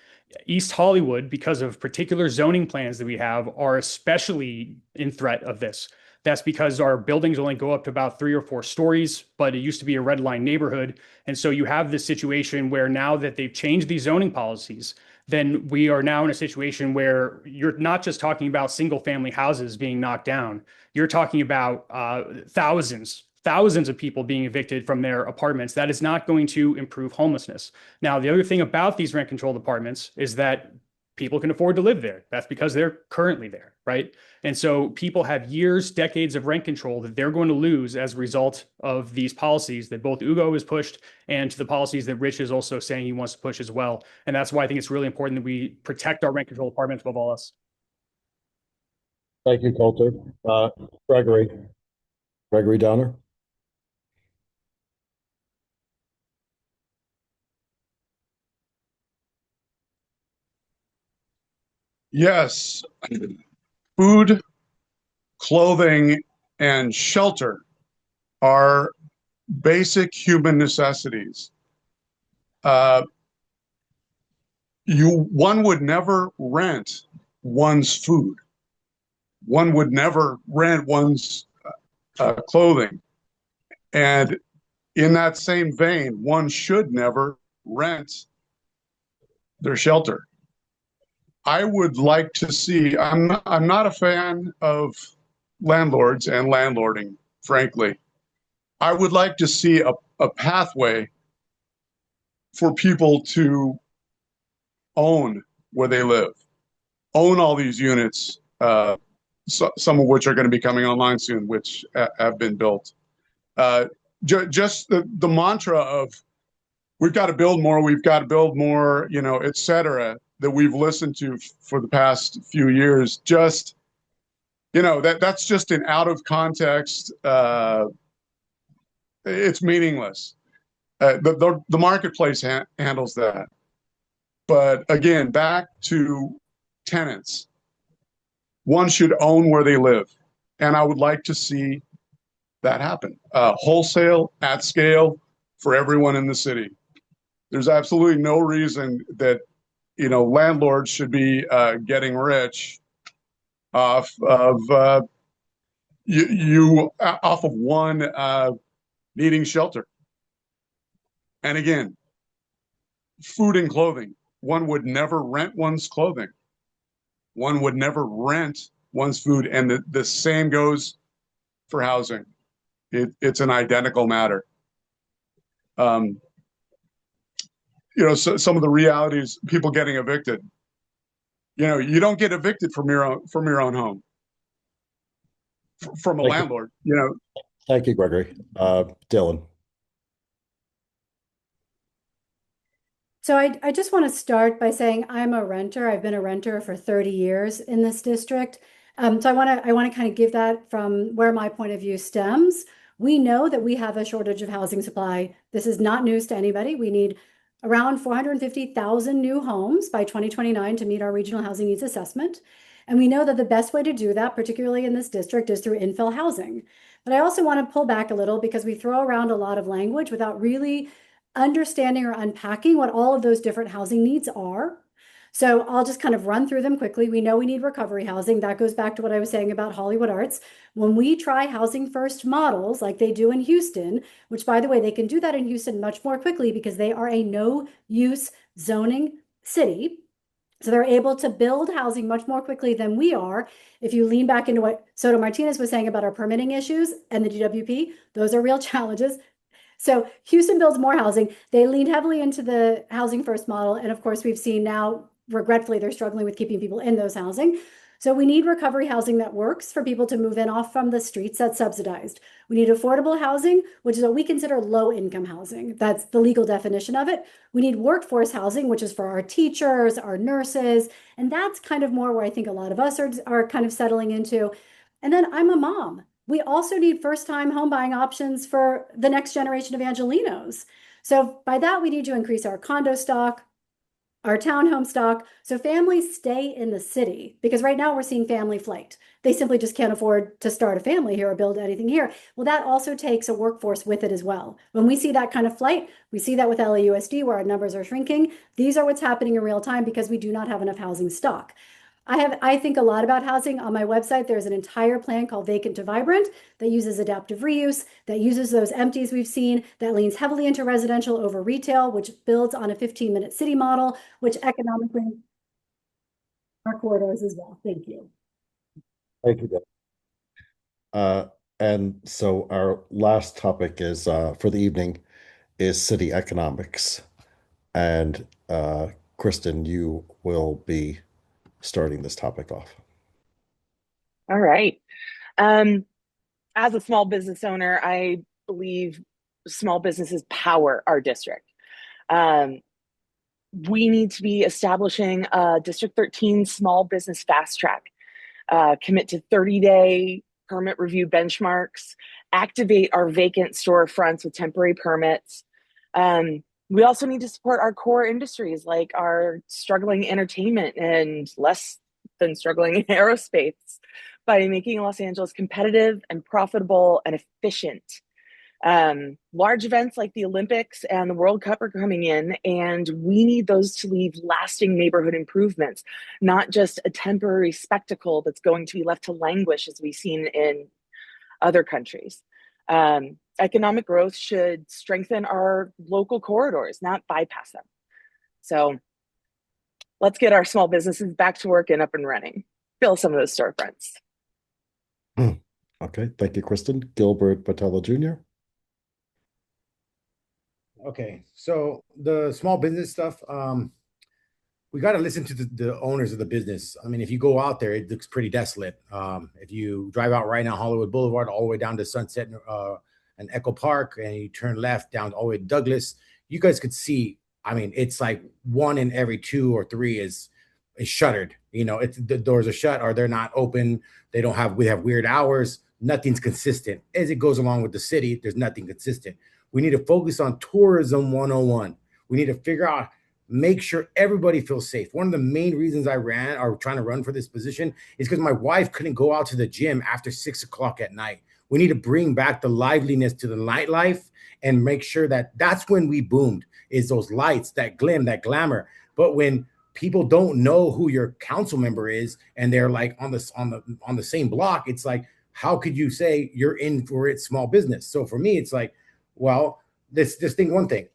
East Hollywood, because of particular zoning plans that we have, are especially in threat of this. That's because our buildings only go up to about 3 or 4 stories, but it used to be a red line neighborhood. And so you have this situation where now that they've changed these zoning policies, then we are now in a situation where you're not just talking about single family houses being knocked down. You're talking about thousands of people being evicted from their apartments. That is not going to improve homelessness. Now, the other thing about these rent controlled apartments is that people can afford to live there. That's because they're currently there, right? And so people have years, decades of rent control that they're going to lose as a result of these policies that both Hugo has pushed and to the policies that Rich is also saying he wants to push as well. And that's why I think it's really important that we protect our rent control apartments above all else. Thank you, Colter. Gregory Downer. Yes, food, clothing, and shelter are basic human necessities. One would never rent one's food. One would never rent one's clothing. And in that same vein, one should never rent their shelter. I would like to see, I'm not a fan of landlords and landlording, frankly. I would like to see a pathway for people to own where they live, own all these units, some of which are going to be coming online soon, which have been built. Just the mantra of we've got to build more, you know, et cetera, that we've listened to for the past few years, just, you know, that's just an out of context. It's meaningless. The marketplace handles that. But again, back to tenants. One should own where they live. And I would like to see that happen. Wholesale, at scale, for everyone in the city. There's absolutely no reason that, you know, landlords should be getting rich off of off of one needing shelter. And again, food and clothing. One would never rent one's clothing. One would never rent one's food. And the same goes for housing. It's an identical matter. You know, so some of the realities, people getting evicted. You know, you don't get evicted from your own home, from a landlord. You know. Thank you, Gregory. Dylan. So I just want to start by saying I'm a renter. I've been a renter for 30 years in this district. So I want to kind of give that from where my point of view stems. We know that we have a shortage of housing supply. This is not news to anybody. We need around 450,000 new homes by 2029 to meet our regional housing needs assessment. And we know that the best way to do that, particularly in this district, is through infill housing. But I also want to pull back a little because we throw around a lot of language without really understanding or unpacking what all of those different housing needs are. So I'll just kind of run through them quickly. We know we need recovery housing. That goes back to what I was saying about Hollywood Arts. When we try housing first models like they do in Houston, which by the way, they can do that in Houston much more quickly because they are a no use zoning city. So they're able to build housing much more quickly than we are. If you lean back into what Soto-Martinez was saying about our permitting issues and the GWP, those are real challenges. So Houston builds more housing. They leaned heavily into the housing first model. And of course, we've seen now, regretfully, they're struggling with keeping people in those housing. So we need recovery housing that works for people to move in off from the streets that's subsidized. We need affordable housing, which is what we consider low income housing. That's the legal definition of it. We need workforce housing, which is for our teachers, our nurses. And that's kind of more where I think a lot of us are kind of settling into. And then I'm a mom. We also need first-time home buying options for the next generation of Angelenos. So by that, we need to increase our condo stock, our townhome stock, so families stay in the city. Because right now we're seeing family flight. They simply just can't afford to start a family here or build anything here. Well, that also takes a workforce with it as well. When we see that kind of flight, we see that with LAUSD where our numbers are shrinking. These are what's happening in real time because we do not have enough housing stock. I think a lot about housing. On my website, there's an entire plan called Vacant to Vibrant that uses adaptive reuse, that uses those empties we've seen, that leans heavily into residential over retail, which builds on a 15-minute city model, which economically our corridors as well. Thank you. Thank you, Deb. And so our last topic is for the evening is city economics. And Kristen, you will be starting this topic off. All right. As a small business owner, I believe small businesses power our district. We need to be establishing a District 13 small business fast track, commit to 30-day permit review benchmarks, activate our vacant storefronts with temporary permits. We also need to support our core industries like our struggling entertainment and less than struggling aerospace by making Los Angeles competitive and profitable and efficient. Large events like the Olympics and the World Cup are coming in, and we need those to leave lasting neighborhood improvements, not just a temporary spectacle that's going to be left to languish as we've seen in other countries. Economic growth should strengthen our local corridors, not bypass them. So let's get our small businesses back to work and up and running. Fill some of those storefronts. Okay, thank you, Kristen. Gilbert Vitela Jr. Okay, so the small business stuff, we got to listen to the owners of the business. I mean, if you go out there, it looks pretty desolate. If you drive out right now, Hollywood Boulevard, all the way down to Sunset and Echo Park, and you turn left down all the way to Douglas, you guys could see, I mean, it's like 1 in every 2 or 3 is shuttered. You know, the doors are shut or they're not open. We have weird hours. Nothing's consistent. As it goes along with the city, there's nothing consistent. We need to focus on tourism 101. We need to figure out, make sure everybody feels safe. One of the main reasons I ran or trying to run for this position is because my wife couldn't go out to the gym after 6 o'clock at night. We need to bring back the liveliness to the nightlife and make sure that that's when we boomed, is those lights, that glim, that glamour. But when people don't know who your council member is and they're like on the same block, it's like, how could you say you're in for it small business? So for me, it's like, well, this thing, one thing,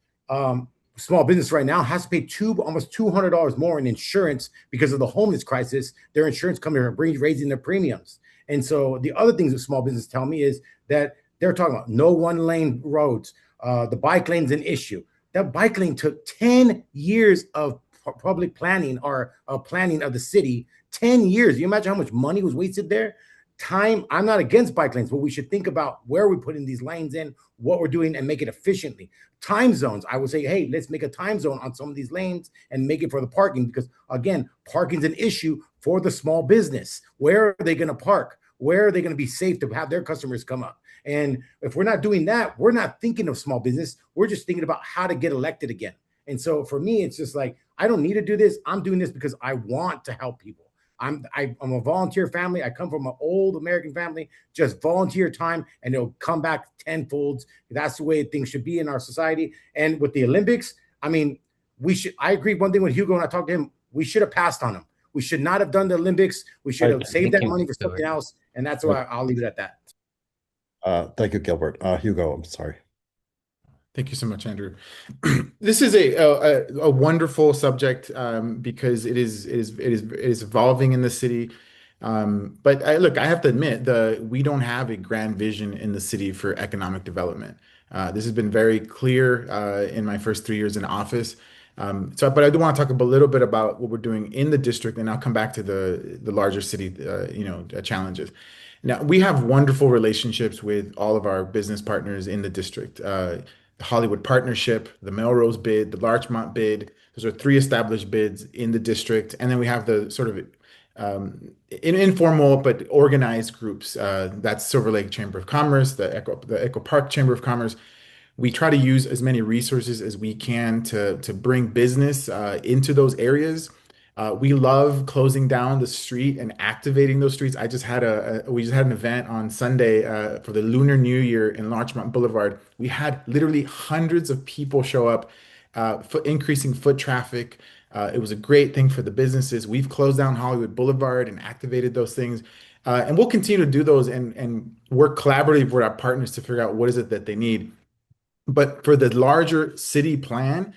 small business right now has to pay almost $200 more in insurance because of the homeless crisis. Their insurance company raising their premiums. And so the other things that small business tell me is that they're talking about no 1-lane roads. The bike lane's an issue. That bike lane took 10 years of public planning or planning of the city. 10 years. You imagine how much money was wasted there? Time, I'm not against bike lanes, but we should think about where we're putting these lanes in, what we're doing, and make it efficiently. Time zones, I would say, hey, let's make a time zone on some of these lanes and make it for the parking, because again, parking's an issue for the small business. Where are they going to park? Where are they going to be safe to have their customers come up? And if we're not doing that, we're not thinking of small business. We're just thinking about how to get elected again. And so for me, it's just like, I don't need to do this. I'm doing this because I want to help people. I'm a volunteer family. I come from an old American family, just volunteer time, and it'll come back tenfold. That's the way things should be in our society. And with the Olympics, I mean, I agree one thing with Hugo when I talked to him, we should have passed on them. We should not have done the Olympics. We should have saved that money for something else. And that's why I'll leave it at that. Thank you, Gilbert. Hugo, I'm sorry. Thank you so much, Andrew. This is a wonderful subject because it is evolving in the city. But I have to admit, we don't have a grand vision in the city for economic development. This has been very clear in my first 3 years in office. But I do want to talk a little bit about what we're doing in the district, and I'll come back to the larger city, challenges. Now, we have wonderful relationships with all of our business partners in the district. The Hollywood Partnership, the Melrose bid, the Larchmont bid. Those are 3 established bids in the district. And then we have the sort of informal but organized groups. That's Silver Lake Chamber of Commerce, the Echo Park Chamber of Commerce. We try to use as many resources as we can to bring business into those areas. We love closing down the street and activating those streets. We just had an event on Sunday for the Lunar New Year in Larchmont Boulevard. We had literally hundreds of people show up, increasing foot traffic. It was a great thing for the businesses. We've closed down Hollywood Boulevard and activated those things. And we'll continue to do those and work collaboratively with our partners to figure out what is it that they need. But for the larger city plan,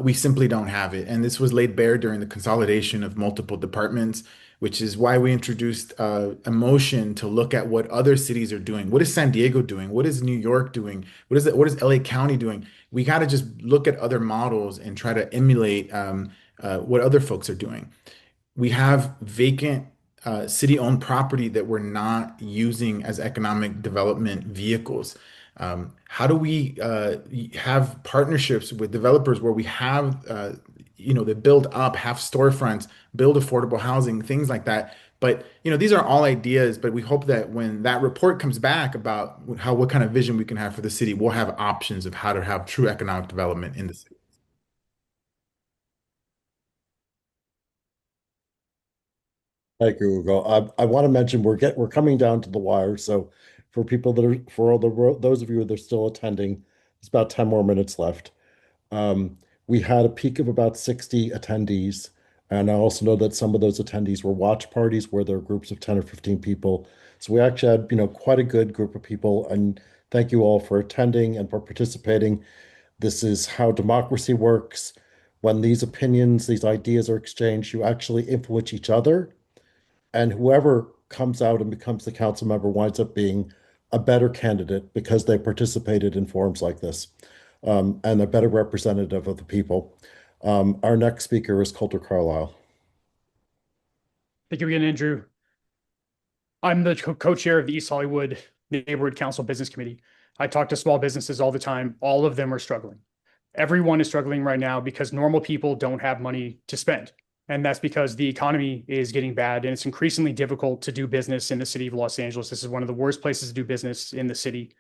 we simply don't have it. And this was laid bare during the consolidation of multiple departments, which is why we introduced a motion to look at what other cities are doing. What is San Diego doing? What is New York doing? What is LA County doing? We got to just look at other models and try to emulate what other folks are doing. We have vacant city-owned property that we're not using as economic development vehicles. How do we have partnerships with developers where we have, they build up, have storefronts, build affordable housing, things like that. But, these are all ideas, but we hope that when that report comes back about what kind of vision we can have for the city, we'll have options of how to have true economic development in the city. Thank you, Hugo. I want to mention we're coming down to the wire. So for people that are for all those of you that are still attending, it's about 10 more minutes left. We had a peak of about 60 attendees, and I also know that some of those attendees were watch parties where there are groups of 10 or 15 people. So we actually had, quite a good group of people, and thank you all for attending and for participating. This is how democracy works. When these opinions, these ideas are exchanged, you actually influence each other, and whoever comes out and becomes the council member winds up being a better candidate because they participated in forums like this, and a better representative of the people. Our next speaker is Colter Carlisle. Thank you again, Andrew. I'm the co-chair of the East Hollywood Neighborhood Council Business Committee. I talk to small businesses all the time. All of them are struggling. Everyone is struggling right now because normal people don't have money to spend. And that's because the economy is getting bad and it's increasingly difficult to do business in the city of Los Angeles. This is one of the worst places to do business in the city.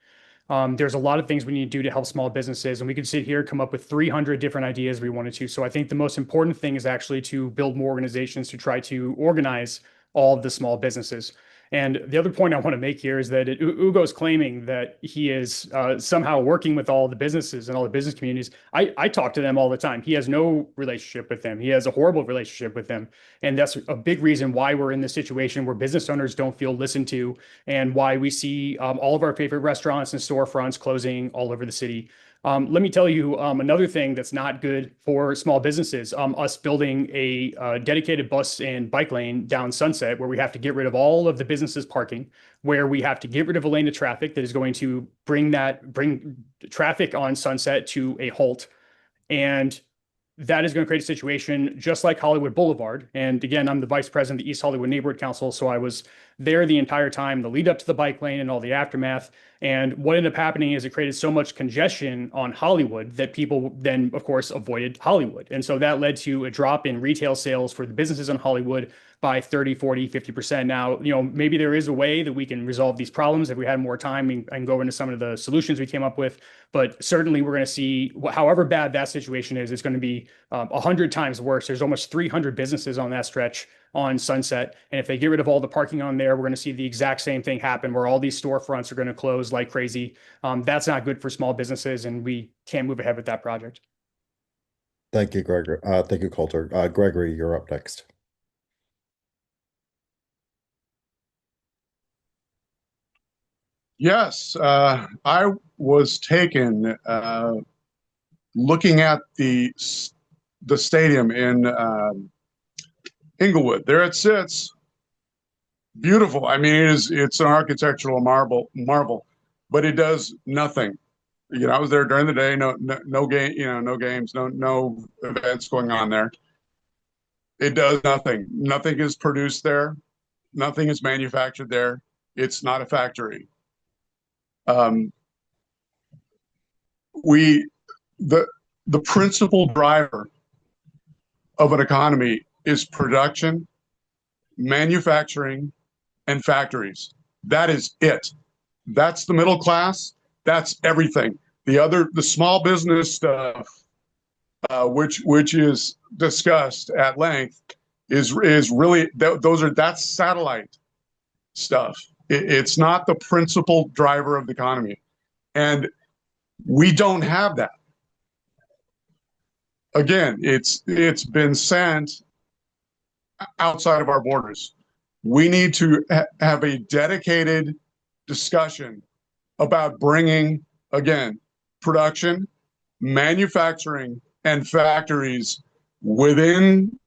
There's a lot of things we need to do to help small businesses, and we could sit here, come up with 300 different ideas if we wanted to. So I think the most important thing is actually to build more organizations to try to organize all of the small businesses. And the other point I want to make here is that Hugo's claiming that he is somehow working with all the businesses and all the business communities. I talk to them all the time. He has no relationship with them. He has a horrible relationship with them. And that's a big reason why we're in this situation where business owners don't feel listened to, and why we see all of our favorite restaurants and storefronts closing all over the city. Let me tell you another thing that's not good for small businesses. Us building a dedicated bus and bike lane down Sunset, where we have to get rid of all of the businesses parking, where we have to get rid of a lane of traffic that is going to bring traffic on Sunset to a halt. And that is going to create a situation just like Hollywood Boulevard. And again, I'm the vice president of the East Hollywood Neighborhood Council, so I was there the entire time, the lead up to the bike lane and all the aftermath. And what ended up happening is it created so much congestion on Hollywood that people then, of course, avoided Hollywood. And so that led to a drop in retail sales for the businesses on Hollywood by 30, 40, 50%. Now, maybe there is a way that we can resolve these problems if we had more time and go into some of the solutions we came up with. But certainly we're going to see, however bad that situation is, it's going to be 100 times worse. There's almost 300 businesses on that stretch on Sunset. And if they get rid of all the parking on there, we're going to see the exact same thing happen where all these storefronts are going to close like crazy. That's not good for small businesses, and we can't move ahead with that project. Thank you, Gregory. Thank you, Colter. Gregory, you're up next. Yes, I was taken looking at the stadium in Inglewood. There it sits, beautiful. I mean, it's an architectural marvel, but it does nothing. I was there during the day. No game. No games. No events going on there. It does nothing. Nothing is produced there. Nothing is manufactured there. It's not a factory. The principal driver of an economy is production, manufacturing, and factories. That is it. That's the middle class. That's everything. The small business stuff, which is discussed at length, is really that's satellite stuff. It's not the principal driver of the economy, and we don't have that. again, it's been sent outside of our borders. We need to have a dedicated discussion about bringing, again, production, manufacturing, and factories within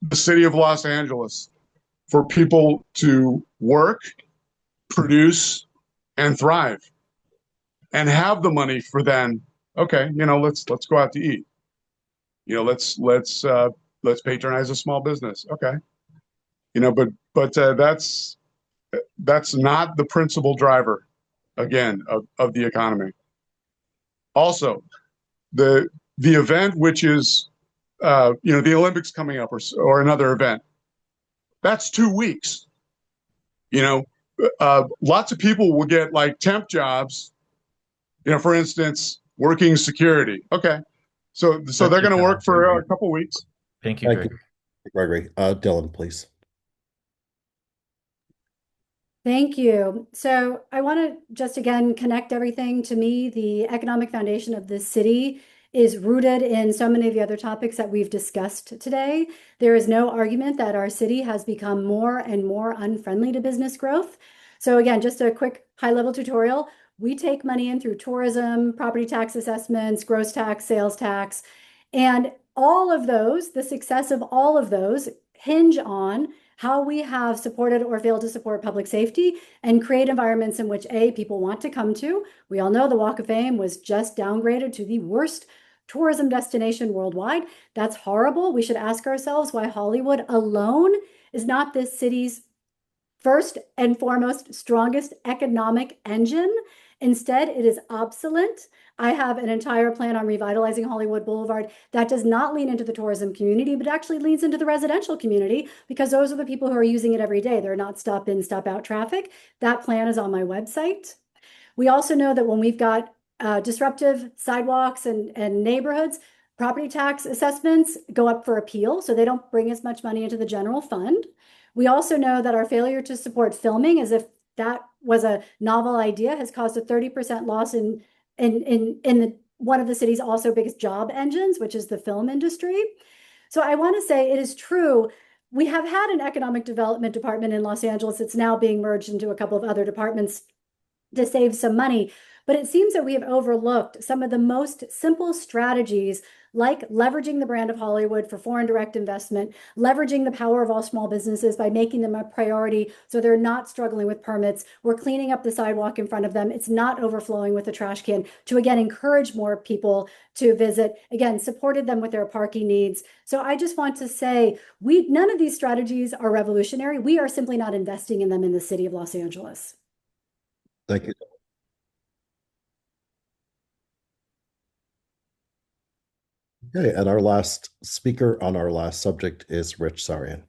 the city of Los Angeles for people to work, produce, and thrive, and have the money for then, okay, let's go out to eat. Let's patronize a small business. Okay. But that's not the principal driver, again, of the economy. Also, the event, which is the Olympics coming up, or another event, that's 2 weeks. Lots of people will get like temp jobs, for instance, working security. Okay. So they're going to work for a couple weeks. Thank you, Thank Greg. you, Gregory. Dylan, please. Thank you. So I want to just again connect everything. To me, the economic foundation of this city is rooted in so many of the other topics that we've discussed today. There is no argument that our city has become more and more unfriendly to business growth. So again, just a quick high-level tutorial. We take money in through tourism, property tax assessments, gross tax, sales tax, and all of those, the success of all of those hinge on how we have supported or failed to support public safety and create environments in which people want to come to. We all know the Walk of Fame was just downgraded to the worst tourism destination worldwide. That's horrible. We should ask ourselves why Hollywood alone is not this city's first and foremost strongest economic engine. Instead, it is obsolete. I have an entire plan on revitalizing Hollywood Boulevard that does not lean into the tourism community, but actually leans into the residential community, because those are the people who are using it every day. They're not stop in, stop out traffic. That plan is on my website. We also know that when we've got disruptive sidewalks and neighborhoods, property tax assessments go up for appeal, so they don't bring as much money into the general fund. We also know that our failure to support filming, as if that was a novel idea, has caused a 30% loss in one of the city's also biggest job engines, which is the film industry. So I want to say it is true. We have had an economic development department in Los Angeles. It's now being merged into a couple of other departments to save some money. But it seems that we have overlooked some of the most simple strategies, like leveraging the brand of Hollywood for foreign direct investment, leveraging the power of all small businesses by making them a priority so they're not struggling with permits. We're cleaning up the sidewalk in front of them. It's not overflowing with the trash can, to again encourage more people to visit, again, supported them with their parking needs. So I just want to say, none of these strategies are revolutionary. We are simply not investing in them in the city of Los Angeles. Thank you. Okay, and our last speaker on our last subject is Rich Sarian.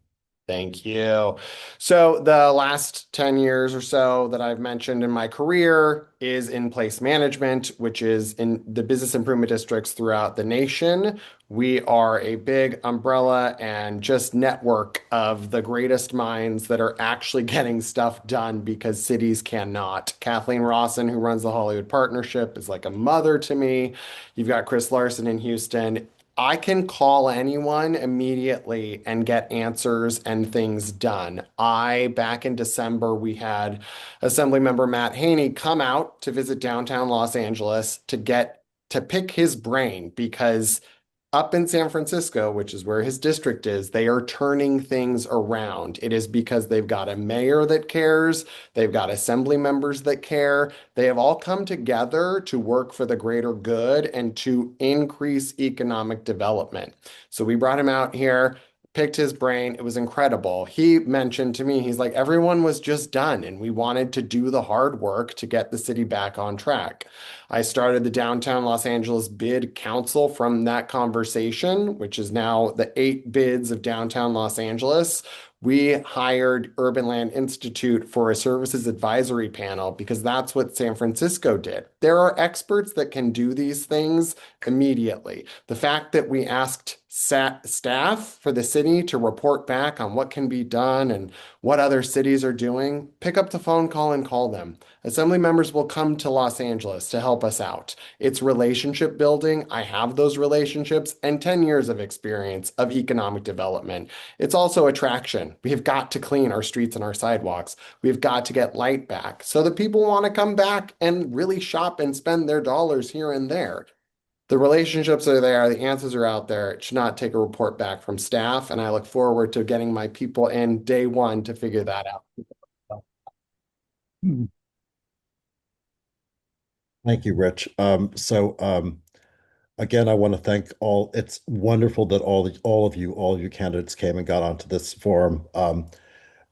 Thank you. So the last 10 years or so that I've mentioned in my career is in place management, which is in the business improvement districts throughout the nation. We are a big umbrella and just network of the greatest minds that are actually getting stuff done because cities cannot. Kathleen Rawson, who runs the Hollywood Partnership, is like a mother to me. You've got Chris Larson in Houston. I can call anyone immediately and get answers and things done. Back in December, we had Assemblymember Matt Haney come out to visit downtown Los Angeles to pick his brain, because up in San Francisco, which is where his district is, they are turning things around. It is because they've got a mayor that cares. They've got assembly members that care. They have all come together to work for the greater good and to increase economic development. So we brought him out here, picked his brain. It was incredible. He mentioned to me, he's like, everyone was just done and we wanted to do the hard work to get the city back on track. I started the Downtown Los Angeles Bid Council from that conversation, which is now the 8 bids of downtown Los Angeles. We hired Urban Land Institute for a services advisory panel because that's what San Francisco did. There are experts that can do these things immediately. The fact that we asked staff for the city to report back on what can be done and what other cities are doing, pick up the phone call and call them. Assembly members will come to Los Angeles to help us out. It's relationship building. I have those relationships and 10 years of experience of economic development. It's also attraction. We have got to clean our streets and our sidewalks. We've got to get light back so that people want to come back and really shop and spend their dollars here and there. The relationships are there, the answers are out there. It should not take a report back from staff, and I look forward to getting my people in day one to figure that out. Thank you, Rich. Again, I want to thank all. It's wonderful that all of you candidates came and got onto this forum.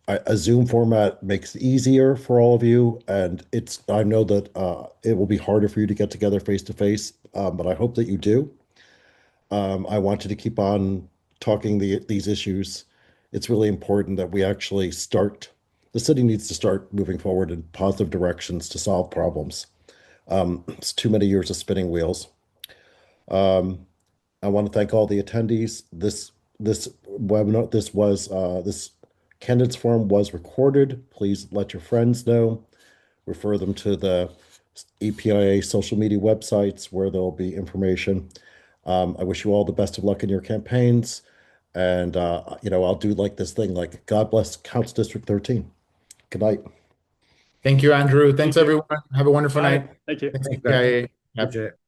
A Zoom format makes it easier for all of you, and I know that it will be harder for you to get together face to face, but I hope that you do. I want you to keep on talking these issues. It's really important that we actually start. The city needs to start moving forward in positive directions to solve problems. It's too many years of spinning wheels. I want to thank all the attendees. This webinar, this candidates forum was recorded. Please let your friends know. Refer them to the EPIA social media websites where there'll be information. I wish you all the best of luck in your campaigns. And, I'll do like this thing, like God bless Council District 13. Good night. Thank you, Andrew. Thanks, everyone. Have a wonderful night. Thank you. Thanks, EPIA. Appreciate it.